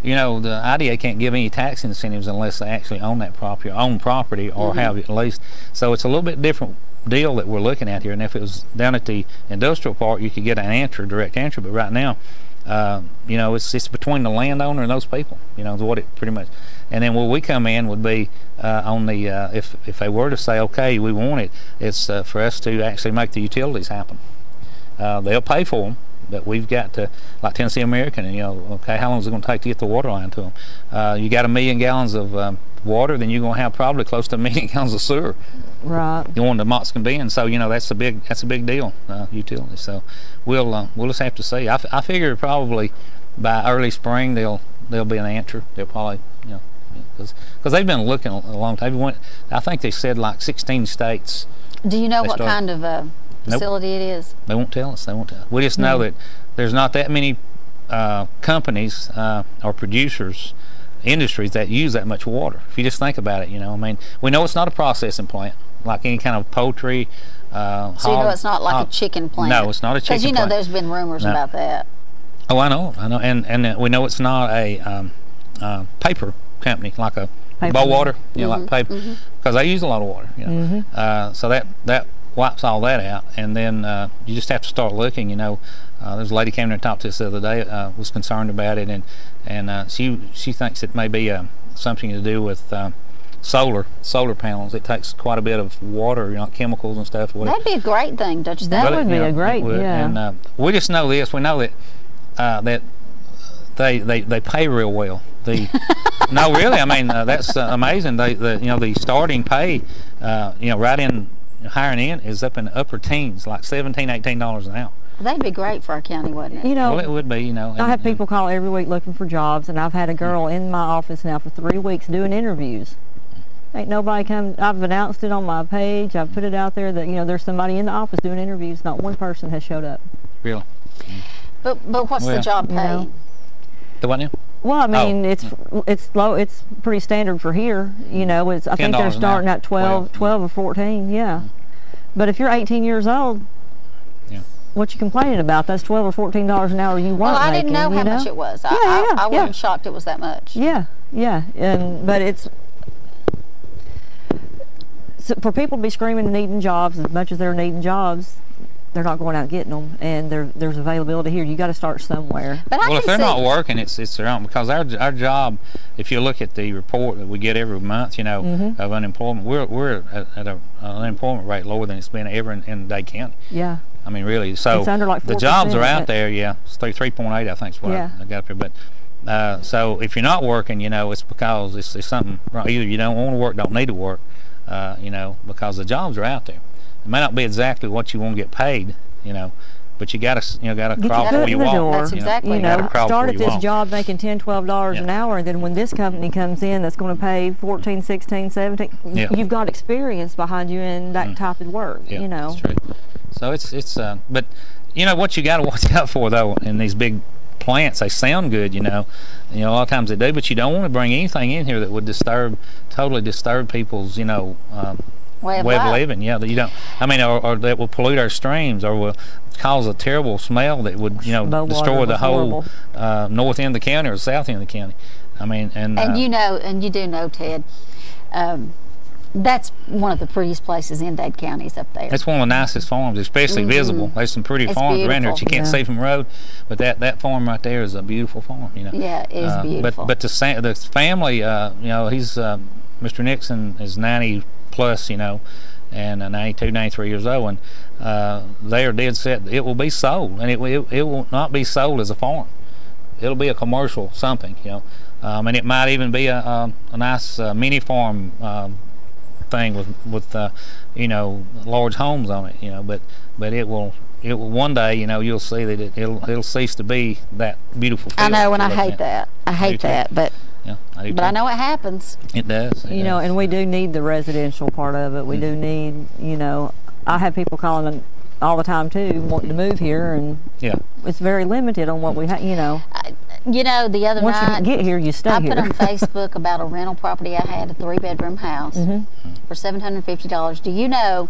The IDA can't give any tax incentives unless they actually own that property, or have it leased. So it's a little bit different deal that we're looking at here. And if it was down at the industrial park, you could get an direct answer. But right now, it's between the landowner and those people. Is what it pretty much. And then where we come in would be on the if they were to say, okay, we want it, it's for us to actually make the utilities happen. They'll pay for them, but we've got to, like Tennessee American, okay, how long is it going to take to get the water line to them? You got 1 million gallons of water, then you're going to have probably close to 1 million gallons of sewer. Right. You want the Moxon Bend, so that's a big deal, utilities. So we'll just have to see. I figure probably by early spring there'll be an answer. They'll probably because they've been looking a long time. I think they said like 16 states. Do you know what kind of facility it is? They won't tell us. We just know that there's not that many companies or producers, industries that use that much water. If you just think about it, we know it's not a processing plant like any kind of poultry. So it's not like a chicken plant. No, it's not a chicken plant. Because there's been rumors about that. Oh, I know, and we know it's not a paper company like a Bowater, like paper, because they use a lot of water. So that wipes all that out, and then you just have to start looking. There's a lady came there and talked to us the other day, was concerned about it, and she thinks it may be something to do with solar panels. It takes quite a bit of water, chemicals and stuff. That'd be a great thing, don't you think? That would be a great, And we just know this. We know that that they pay real well. No, really. That's amazing. The starting pay, right in hiring in is up in the upper teens, like $17, $18 an hour. That'd be great for our county, wouldn't it? Well, it would be. I have people call every week looking for jobs, and I've had a girl in my office now for 3 weeks doing interviews. Ain't nobody come. I've announced it on my page. I've put it out there that there's somebody in the office doing interviews. Not one person has showed up. Really? But what's the job pay? The what now? Well, it's low. It's pretty standard for here. I think they're starting at 12 or 14. Yeah. But if you're 18 years old, what you complaining about? That's $12 or $14 an hour you weren't making. Well, I didn't know how much it was. I wasn't shocked it was that much. Yeah, but it's for people to be screaming and needing jobs as much as they're needing jobs. They're not going out getting them, and there's availability here. You got to start somewhere. But if they're not working, it's their own, because our job. If you look at the report that we get every month, of unemployment, we're at an unemployment rate lower than it's been ever in Dade County. Yeah. Really. So it's under like 4%, the jobs are out there. Yeah, it's 3.8, I think is what I got up here. But so if you're not working, it's because it's something wrong. Either you don't want to work, don't need to work, because the jobs are out there. It may not be exactly what you want to get paid, but you gotta crawl before you walk. That's exactly. Start at this job making $10, $12 an hour, and then when this company comes in that's going to pay 14, 16, 17, you've got experience behind you in that type of work. Yeah, that's true. So it's but what you got to watch out for though in these big plants, they sound good, a lot of times they do, but you don't want to bring anything in here that would totally disturb people's, way of living. Yeah, that you don't. I mean, or that will pollute our streams, or will cause a terrible smell that would, destroy the whole north end of the county or south end of the county. I mean, and you do know, Ted. That's one of the prettiest places in Dade County is up there. It's one of the nicest farms, especially visible. There's some pretty farms around here that you can't see from the road, but that farm right there is a beautiful farm. Yeah, it is beautiful. But the family, he's Mr. Nixon is 90 plus, and 92, 93 years old, and they are dead set. It will be sold, and it will not be sold as a farm. It'll be a commercial something, and it might even be a nice mini farm thing with large homes on it, but it will one day, you'll see that it'll cease to be that beautiful field. I know, and I hate that. I hate that, but. Yeah, I know it happens. It does. And we do need the residential part of it. We do need, I have people calling all the time too, wanting to move here, and it's very limited on what we have. The other once night, you get here, you stay here. I put on Facebook about a rental property I had, a 3-bedroom house for $750. Do you know,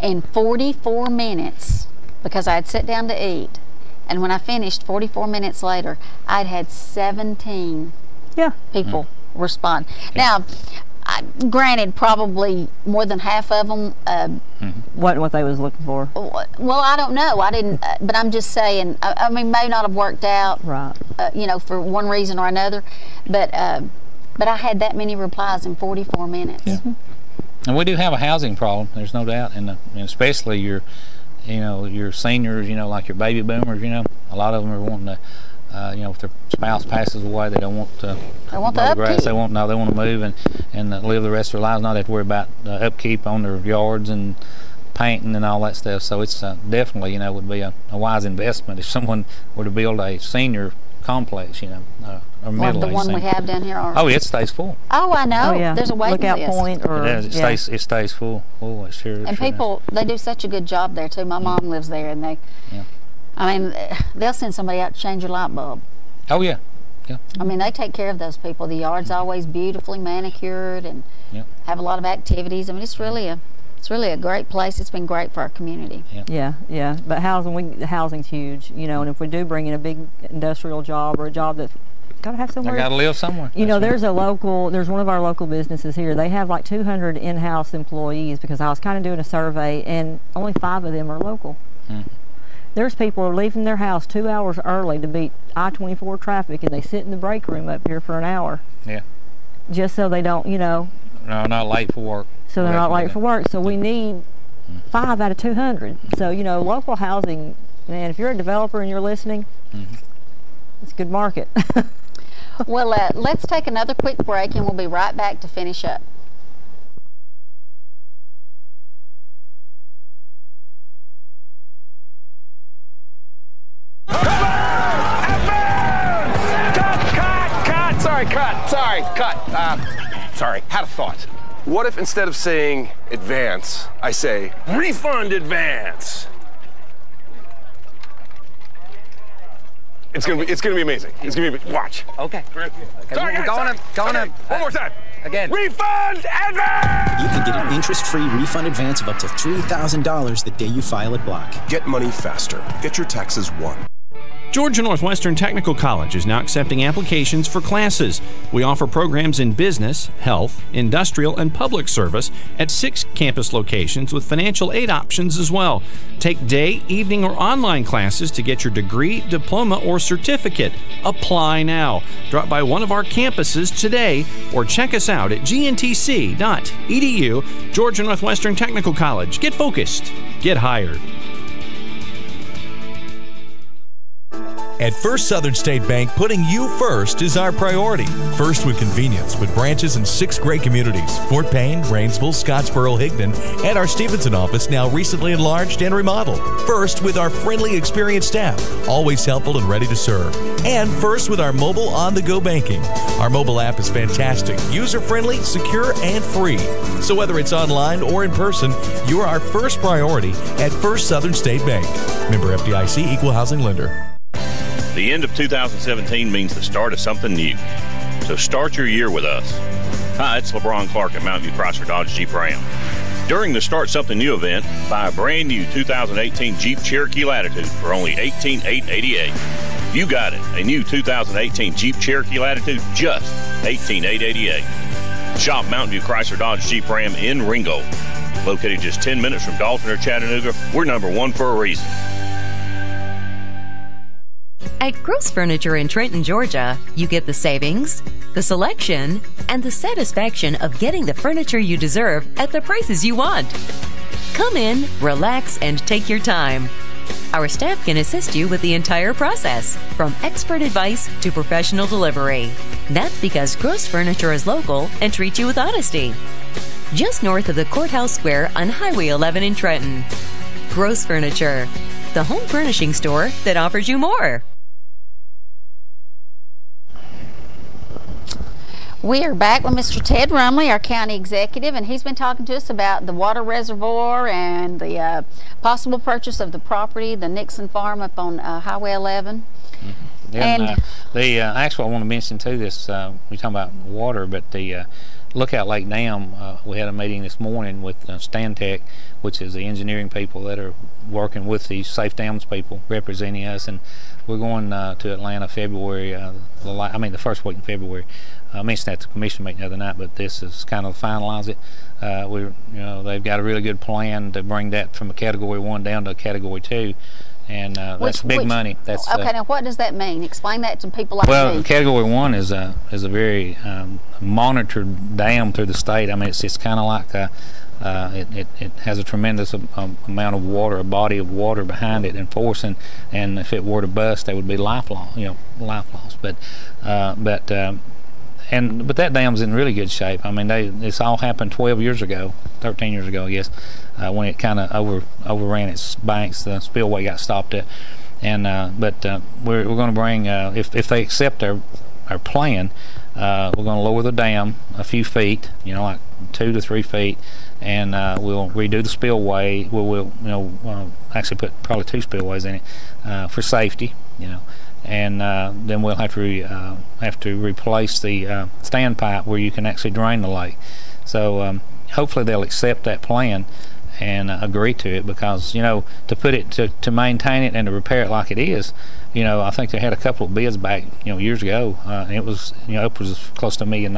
in 44 minutes, because I'd sit down to eat, and when I finished, 44 minutes later, I'd had 17 people respond. Now, granted, probably more than half of them what they was looking for. Well, I don't know. I didn't, but I'm just saying. I mean, may not have worked out, right? For one reason or another. But I had that many replies in 44 minutes. Yeah. And we do have a housing problem. There's no doubt, and especially your seniors. Like your baby boomers. A lot of them are wanting to. If their spouse passes away, they don't want to mow the grass. They want to move and live the rest of their lives, not have to worry about upkeep on their yards and painting and all that stuff. So it's definitely, would be a wise investment if someone were to build a senior complex, or middle-aged. The one we have down here. It stays full. Oh, I know. There's a waiting lookout list. point, or it stays full. Oh, it sure. And people, they do such a good job there too. My mom lives there, and they. Yeah. I mean, they'll send somebody out to change your light bulb. Oh, yeah. Yeah. I mean, they take care of those people. The yard's always beautifully manicured and have a lot of activities. I mean, it's really a great place. It's been great for our community. Yeah. But housing's huge, and if we do bring in a big industrial job or a job that's got to have somewhere. They got to live somewhere. There's one of our local businesses here. They have like 200 in-house employees, because I was kind of doing a survey, and only 5 of them are local. There's people who are leaving their house 2 hours early to beat I-24 traffic, and they sit in the break room up here for an hour. Yeah. Just so they don't, No, not late for work. So they're not late for work. So we need 5 out of 200. So, local housing, man, if you're a developer and you're listening, it's a good market. Well, let's take another quick break, and we'll be right back to finish up. Sorry, had a thought. What if instead of saying advance, I say refund advance? It's gonna be amazing. It's gonna be watch. Okay. Sorry, we're going to one more time. Again. Refund advance! You can get an interest-free refund advance of up to $3,000 the day you file at Block. Get money faster. Get your taxes won. Georgia Northwestern Technical College is now accepting applications for classes. We offer programs in business, health, industrial, and public service at 6 campus locations with financial aid options as well. Take day, evening, or online classes to get your degree, diploma, or certificate. Apply now. Drop by one of our campuses today or check us out at gntc.edu. Georgia Northwestern Technical College. Get focused. Get hired. At First Southern State Bank, putting you first is our priority. First with convenience, with branches in 6 great communities: Fort Payne, Rainsville, Scottsboro, Higdon, and our Stevenson office, now recently enlarged and remodeled. First with our friendly, experienced staff, always helpful and ready to serve. And first with our mobile on-the-go banking. Our mobile app is fantastic, user-friendly, secure, and free. So whether it's online or in person, you're our first priority at First Southern State Bank. Member FDIC, Equal Housing Lender. The end of 2017 means the start of something new. So start your year with us. Hi, it's LeBron Clark at Mountain View Chrysler Dodge Jeep Ram. During the Start Something New event, buy a brand new 2018 Jeep Cherokee Latitude for only $18,888. You got it, a new 2018 Jeep Cherokee Latitude, just $18,888. Shop Mountain View Chrysler Dodge Jeep Ram in Ringgold. Located just 10 minutes from Dalton or Chattanooga, we're #1 for a reason. At Gross Furniture in Trenton, Georgia, you get the savings, the selection, and the satisfaction of getting the furniture you deserve at the prices you want. Come in, relax, and take your time. Our staff can assist you with the entire process, from expert advice to professional delivery. That's because Gross Furniture is local and treats you with honesty. Just north of the Courthouse Square on Highway 11 in Trenton. Gross Furniture, the home furnishing store that offers you more. We are back with Mr. Ted Rumley, our county executive, and he's been talking to us about the water reservoir and the possible purchase of the property, the Nixon Farm up on Highway 11. Mm-hmm. And actually, I want to mention too this. We're talking about water, but the Lookout Lake Dam. We had a meeting this morning with Stantec, which is the engineering people that are working with the Safe Dams people representing us, and we're going to Atlanta February. The first week in February. I mentioned that at the commission meeting the other night, but this is kind of finalize it. They've got a really good plan to bring that from a Category 1 down to a Category 2, and that's big money. That's okay. Now, what does that mean? Explain that to people like me. Well, Category 1 is a very monitored dam through the state. I mean, it's kind of like it has a tremendous amount of water, a body of water behind it and force, and if it were to bust, there would be life loss. But that dam's in really good shape. I mean, this all happened 13 years ago, I guess, when it kind of overran its banks. The spillway got stopped at, but we're going to bring if they accept our plan, we're going to lower the dam a few feet, like 2 to 3 feet, and we'll redo the spillway. We'll actually put probably 2 spillways in it for safety, and then we'll have to replace the standpipe where you can actually drain the lake. So hopefully they'll accept that plan and agree to it, because to put it to maintain it and to repair it like it is, I think they had a couple of bids back years ago, and it was upwards of close to $1 million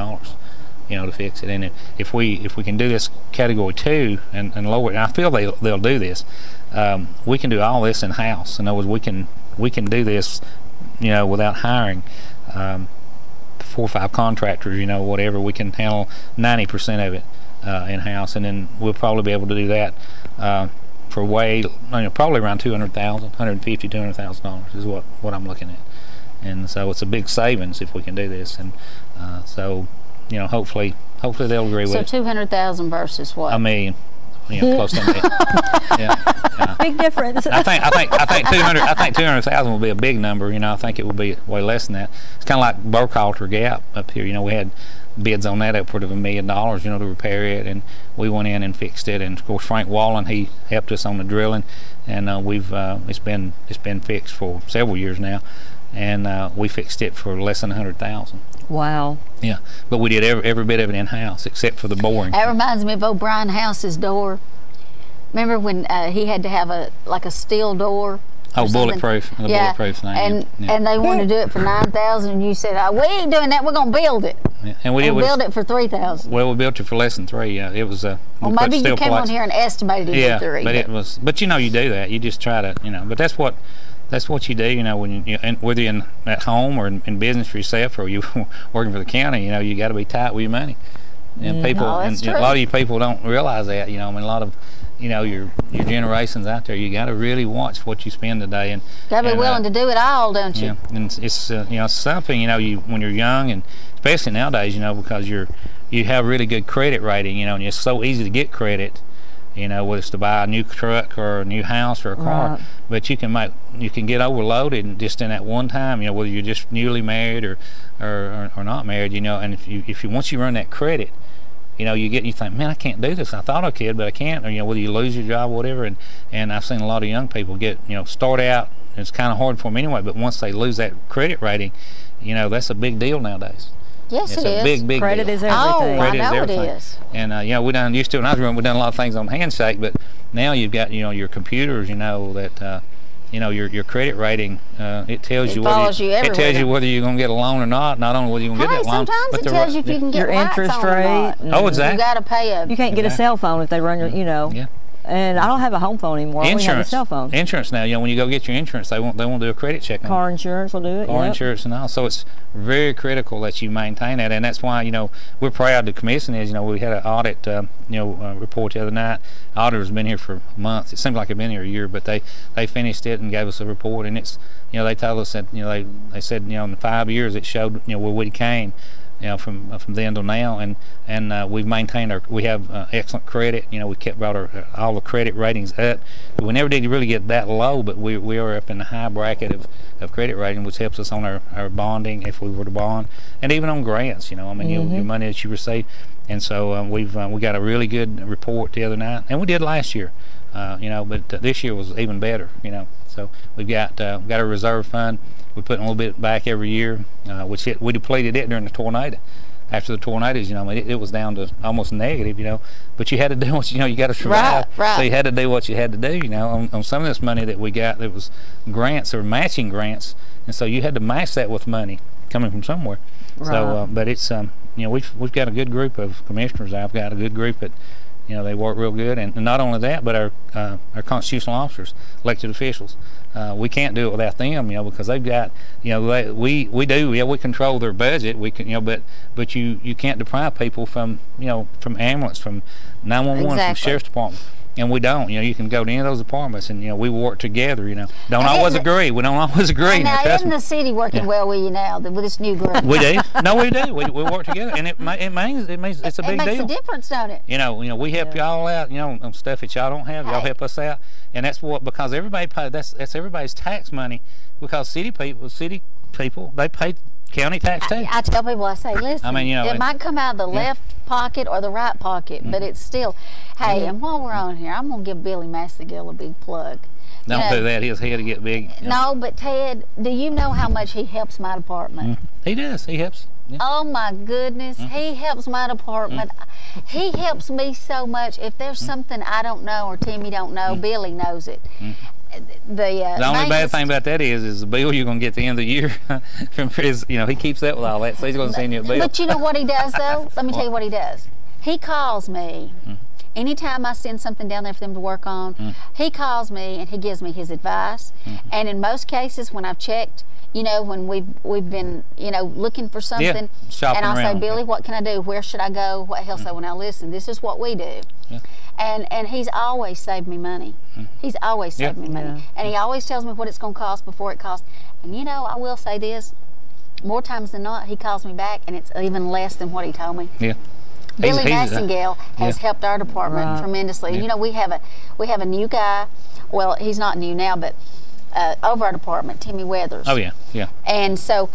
to fix it. And if we can do this Category 2 and lower it, and I feel they'll do this, we can do all this in house. In other words, we can do this without hiring 4 or 5 contractors, whatever. We can handle 90% of it in-house, and then we'll probably be able to do that for probably around $200,000, $150,000, $200,000 is what I'm looking at. And so it's a big savings if we can do this, and so hopefully they'll agree with it. So 200,000 versus what? $1 million. Close to $1 million. Yeah. Big difference. I think 200,000 will be a big number. I think it will be way less than that. It's kind of like Burkhalter Gap up here. We had bids on that upward of $1 million, to repair it, and we went in and fixed it. And of course, Frank Wallen, he helped us on the drilling, and it's been fixed for several years now, and we fixed it for less than $100,000. Wow. Yeah, but we did every bit of it in house except for the boring. That reminds me of O'Brien House's door. Remember when he had to have a steel door? Oh, bulletproof. Yeah. Bulletproof thing. And they wanted to do it for $9,000, and you said, "We ain't doing that. We're gonna build it." Yeah. And we built it for $3,000. Well, we built it for less than $3,000. Yeah, it was well, maybe you came on here and estimated it at $3,000. But it was. But you do that. You just try to, But that's what you do, when whether you're at home or in business for yourself or you working for the county, you got to be tight with your money. And people, no, and a lot of you people don't realize that, a lot of you know, your generations out there, you got to really watch what you spend today, and got to be willing to do it all, don't you? Yeah, and it's you know, something, you know, when you're young, and especially nowadays, you know, because you have really good credit rating, you know, and it's so easy to get credit, you know, whether it's to buy a new truck or a new house or a car, Right. but you can get overloaded just in that one time, you know, whether you're just newly married or not married, you know, and if you once you run that credit, you know, you think, man, I can't do this. I thought I could, but I can't. Or, you know, whether you lose your job or whatever. And I've seen a lot of young people start out, and it's kind of hard for them anyway, but once they lose that credit rating, you know, that's a big deal nowadays. Yes, it's it a is. big Credit deal. is everything. Oh, Credit I know is everything. it is. And, you know, when I was growing up, we done a lot of things on handshake, but now you've got, you know, your computers, you know, that, you know, your credit rating, it tells you whether it tells you whether you're going to get a loan or not only whether you're going to get that loan. Sometimes but it tells you if you can get your lights interest on or rate. not. Oh, exactly. You got to pay You can't get a cell phone if they run your, you know. Yeah. And I don't have a home phone anymore. I only have a cell phone. Insurance now, you know, when you go get your insurance, they won't do a credit check on Car insurance will do it. car insurance and all. So it's very critical that you maintain that, and that's why, you know, we're proud. The commission is, you know, we had an audit, report the other night. Auditor's been here for months. It seems like they've been here a year, but they finished it and gave us a report, and it's, you know, they told us that, you know, they said, you know, in 5 years it showed, you know, where we came, you know, from then to now, and we've maintained we have excellent credit. You know, we brought all the credit ratings up. We never did really get that low, but we are up in the high bracket of credit rating, which helps us on our bonding if we were to bond, and even on grants. You know, I mean, your money that you receive, and so we got a really good report the other night, and we did last year. You know, but this year was even better. You know, so we've got a reserve fund. We're putting a little bit back every year, which we depleted it during the tornado. After the tornadoes, you know, I mean, it was down to almost negative, you know. But you had to do what you know. You got to survive. Right. So you had to do what you had to do, you know. On some of this money that we got, that was grants or matching grants, and so you had to match that with money coming from somewhere. Right. So, but it's you know, we've got a good group of commissioners. I've got a good group that, you know, they work real good, and not only that, but our constitutional officers, elected officials, we can't do it without them, you know, because they've got, you know, we control their budget, we can, you know, but you can't deprive people from, you know, from ambulance, from 911, from sheriff's department. And we don't, you know, you can go to any of those departments, and, you know, we work together, you know. We don't always agree. Now, isn't the city working well with you now, with this new group? We do. No, we do. We work together, and it means it's a big deal. It makes a difference, don't it? You know, we help y'all out, you know, on stuff that y'all don't have. Y'all help us out, and that's because everybody pays. That's everybody's tax money, because city people, they pay county tax too. I tell people, I say, listen, I mean, you know, it might come out of the left pocket or the right pocket, but it's still, hey, and while we're on here, I'm going to give Billy Massengill a big plug. Don't do that. His head to get big. No, but Ted, do you know how much he helps my department? He does. He helps. Yeah. Oh my goodness, he helps my department. He helps me so much. If there's something I don't know or Timmy don't know, Billy knows it. The only bad thing about that is the bill you're going to get at the end of the year from his, you know, he keeps up with all that, so he's going to send you a bill. But you know what he does, though? Let me tell you what he does. He calls me. Anytime I send something down there for them to work on, he calls me and he gives me his advice. And in most cases, when I've checked, you know, when we've been, you know, looking for something, and I'll say, Billy, what can I do? Where should I go? What? He'll say, well, now listen, this is what we do. And he's always saved me money. He's always saved me money. And he always tells me what it's going to cost before it costs. And you know, I will say this, more times than not, he calls me back and it's even less than what he told me. Billy Massengill has helped our department tremendously. You know, we have a new guy. Well, he's not new now, but over our department, Timmy Weathers. Oh yeah. And so,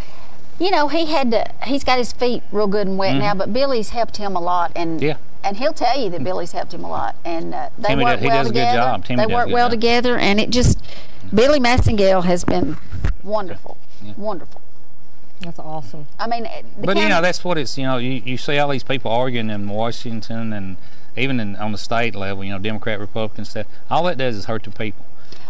you know, he's got his feet real good and wet now, but Billy's helped him a lot, and he'll tell you that Billy's helped him a lot, and they work well together. They work well together, and it just, Billy Massengill has been wonderful, wonderful. That's awesome. I mean, but you know, that's what it's, you know, you see all these people arguing in Washington and even on the state level, you know, Democrat, Republican stuff. All that does is hurt the people.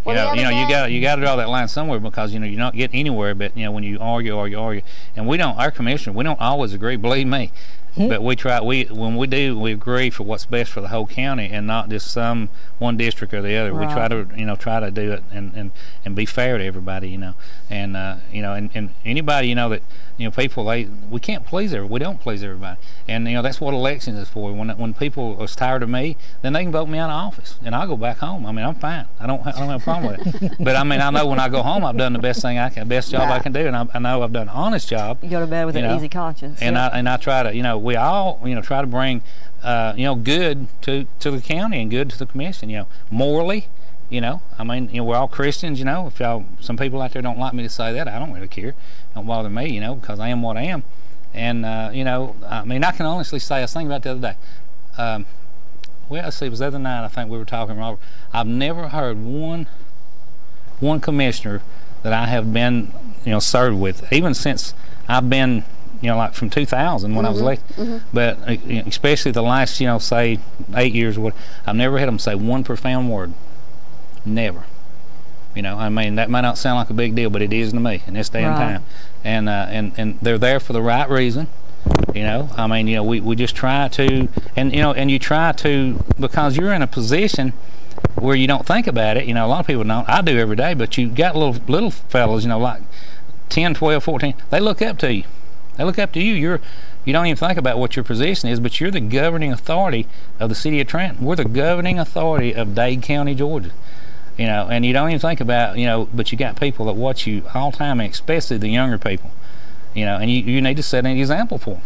You know, you got to draw that line somewhere, because, you know, you're not getting anywhere. But, you know, when you argue, and our commissioner, we don't always agree. Believe me. But we try. When we do, we agree for what's best for the whole county, and not just one district or the other. We try to do it and be fair to everybody, you know. And you know, and anybody, you know, that, you know, people, we can't please everybody. We don't please everybody. And, you know, that's what elections is for. When people are tired of me, then they can vote me out of office, and I'll go back home. I mean, I'm fine. I don't have a problem with it. But, I mean, I know when I go home, I've done the best thing best job I can do, and I know I've done an honest job. You go to bed with an easy conscience. And I try to, you know, we all, you know, try to bring, you know, good to the county and good to the commission, you know, morally. You know, I mean, you know, we're all Christians, you know. If some people out there don't like me to say that, I don't really care. Don't bother me, you know, because I am what I am. And, you know, I mean, I can honestly say, I was thinking about the other day. Well, let's see, it was the other night, I think we were talking, Robert. I've never heard one commissioner that I have been, you know, served with, even since I've been, you know, like from 2000 when I was elected. But especially the last, you know, say 8 years or what, I've never had them say one profound word. Never. You know, I mean, that might not sound like a big deal, but it is to me in this day and time. And they're there for the right reason. You know, I mean, you know, we just try to, and you know, and you try to, because you're in a position where you don't think about it. You know, a lot of people don't. I do every day, but you got little fellas, you know, like 10, 12, 14. They look up to you. They look up to you. You don't even think about what your position is, but you're the governing authority of the city of Trenton. We're the governing authority of Dade County, Georgia. You know, and you don't even think about, you know, but you got people that watch you all the time, and especially the younger people. You know, and you need to set an example for them.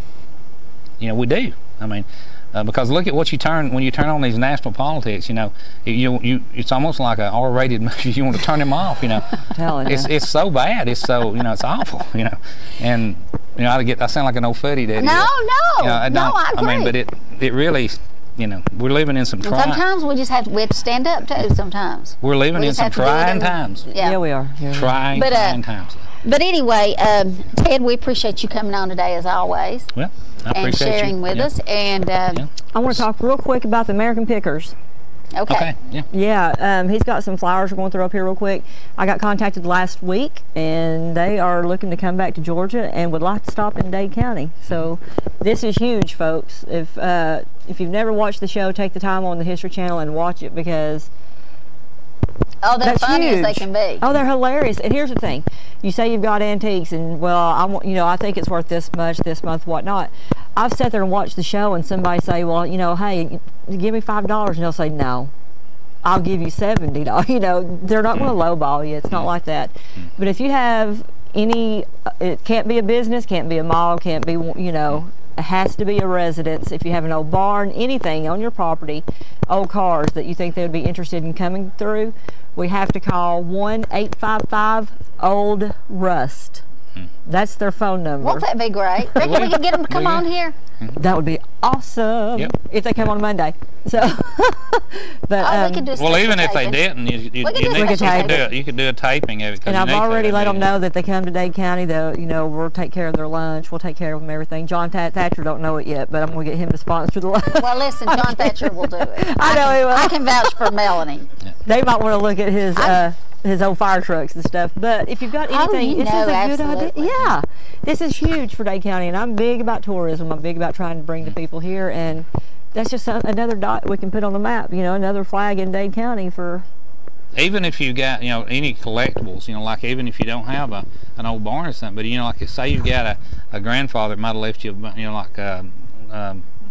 You know, we do. I mean, because look at what when you turn on these national politics. You know, it's almost like an R-rated movie. You want to turn them off. You know, it's so bad. It's so, you know, it's awful. You know, and you know, I sound like an old fuddy daddy. No, you know, I agree. I mean, but it really. You know, we're living in some trying. Sometimes we have to stand up too. Sometimes we're living in some trying times. Yeah, we are. Trying times. But anyway, Ted, we appreciate you coming on today as always. Well, I appreciate and sharing with us. And I want to talk real quick about the American Pickers. Okay. Yeah. He's got some flowers we're going through up here real quick. I got contacted last week, and they are looking to come back to Georgia and would like to stop in Dade County. So this is huge, folks. If you've never watched the show, take the time on the History Channel and watch it, because they're funny as they can be. Oh, they're hilarious. And here's the thing: you say you've got antiques, and well, I think it's worth this much this month, whatnot. I've sat there and watched the show, and somebody say, well, you know, hey, give me $5, and they'll say, no, I'll give you $70. You know, they're not going to lowball you. It's not like that. But if you have it can't be a business, can't be a mall, can't be, you know, it has to be a residence. If you have an old barn, anything on your property, old cars that you think they would be interested in coming through, we have to call 1-855-OLD-RUST. That's their phone number. Won't that be great? Think we can get them to come on here? That would be awesome if they come on Monday. So, but we could do well, even if they didn't, you could do a taping of it. And I've already let them know that they come to Dade County. We'll take care of their lunch. We'll take care of them everything. John Thatcher don't know it yet, but I'm going to get him to sponsor the lunch. Well, listen, John Thatcher will do it. I know he will. I can vouch for Melanie. They might want to look at his old fire trucks and stuff. But if you've got anything, this is a good idea. Yeah, this is huge for Dade County, and I'm big about tourism. I'm big about trying to bring the people here, and that's just another dot we can put on the map. You know, another flag in Dade County for. Even if you got, you know, any collectibles, you know, like even if you don't have an old barn or something, but you know, like say you've got a grandfather that might have left you, you know, like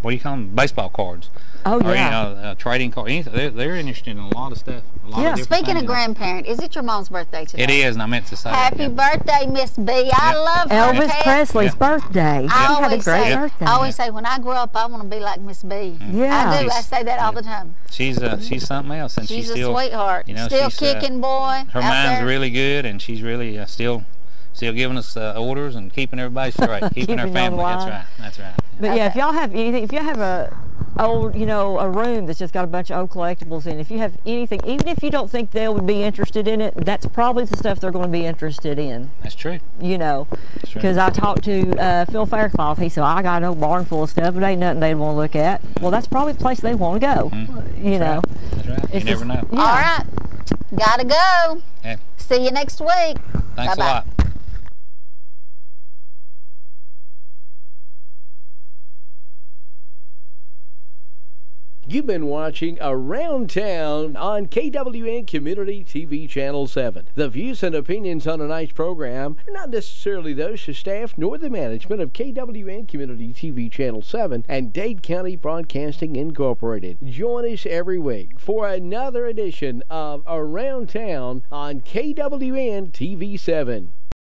what do you call them, baseball cards. Oh, or, yeah. you know, trading cards. They're interested in a lot of stuff. Speaking of grandparent, is it your mom's birthday today? It is, and I meant to say Happy birthday, Miss B. I love her. Elvis Presley's birthday. I had a great birthday. I always say, when I grow up, I want to be like Miss B. Yeah. I do. I say that all the time. She's something else, and she's still, a sweetheart. You know, still kicking, boy. Her mind's really good, and she's really still giving us orders and keeping everybody straight, keeping our family. That's right. But yeah, if y'all have anything, if you have a old, you know, a room that's just got a bunch of old collectibles in, if you have anything, even if you don't think they would be interested in it, that's probably the stuff they're going to be interested in. That's true. You know, because I talked to Phil Faircloth. He said, I got an old barn full of stuff, but ain't nothing they'd want to look at. Well, that's probably the place they want to go. You know. That's right. You never know. Yeah. All right. Gotta go. Yeah. See you next week. Thanks Bye-bye. a lot. You've been watching Around Town on KWN Community TV Channel 7. The views and opinions on tonight's program are not necessarily those of staff nor the management of KWN Community TV Channel 7 and Dade County Broadcasting Incorporated. Join us every week for another edition of Around Town on KWN TV 7.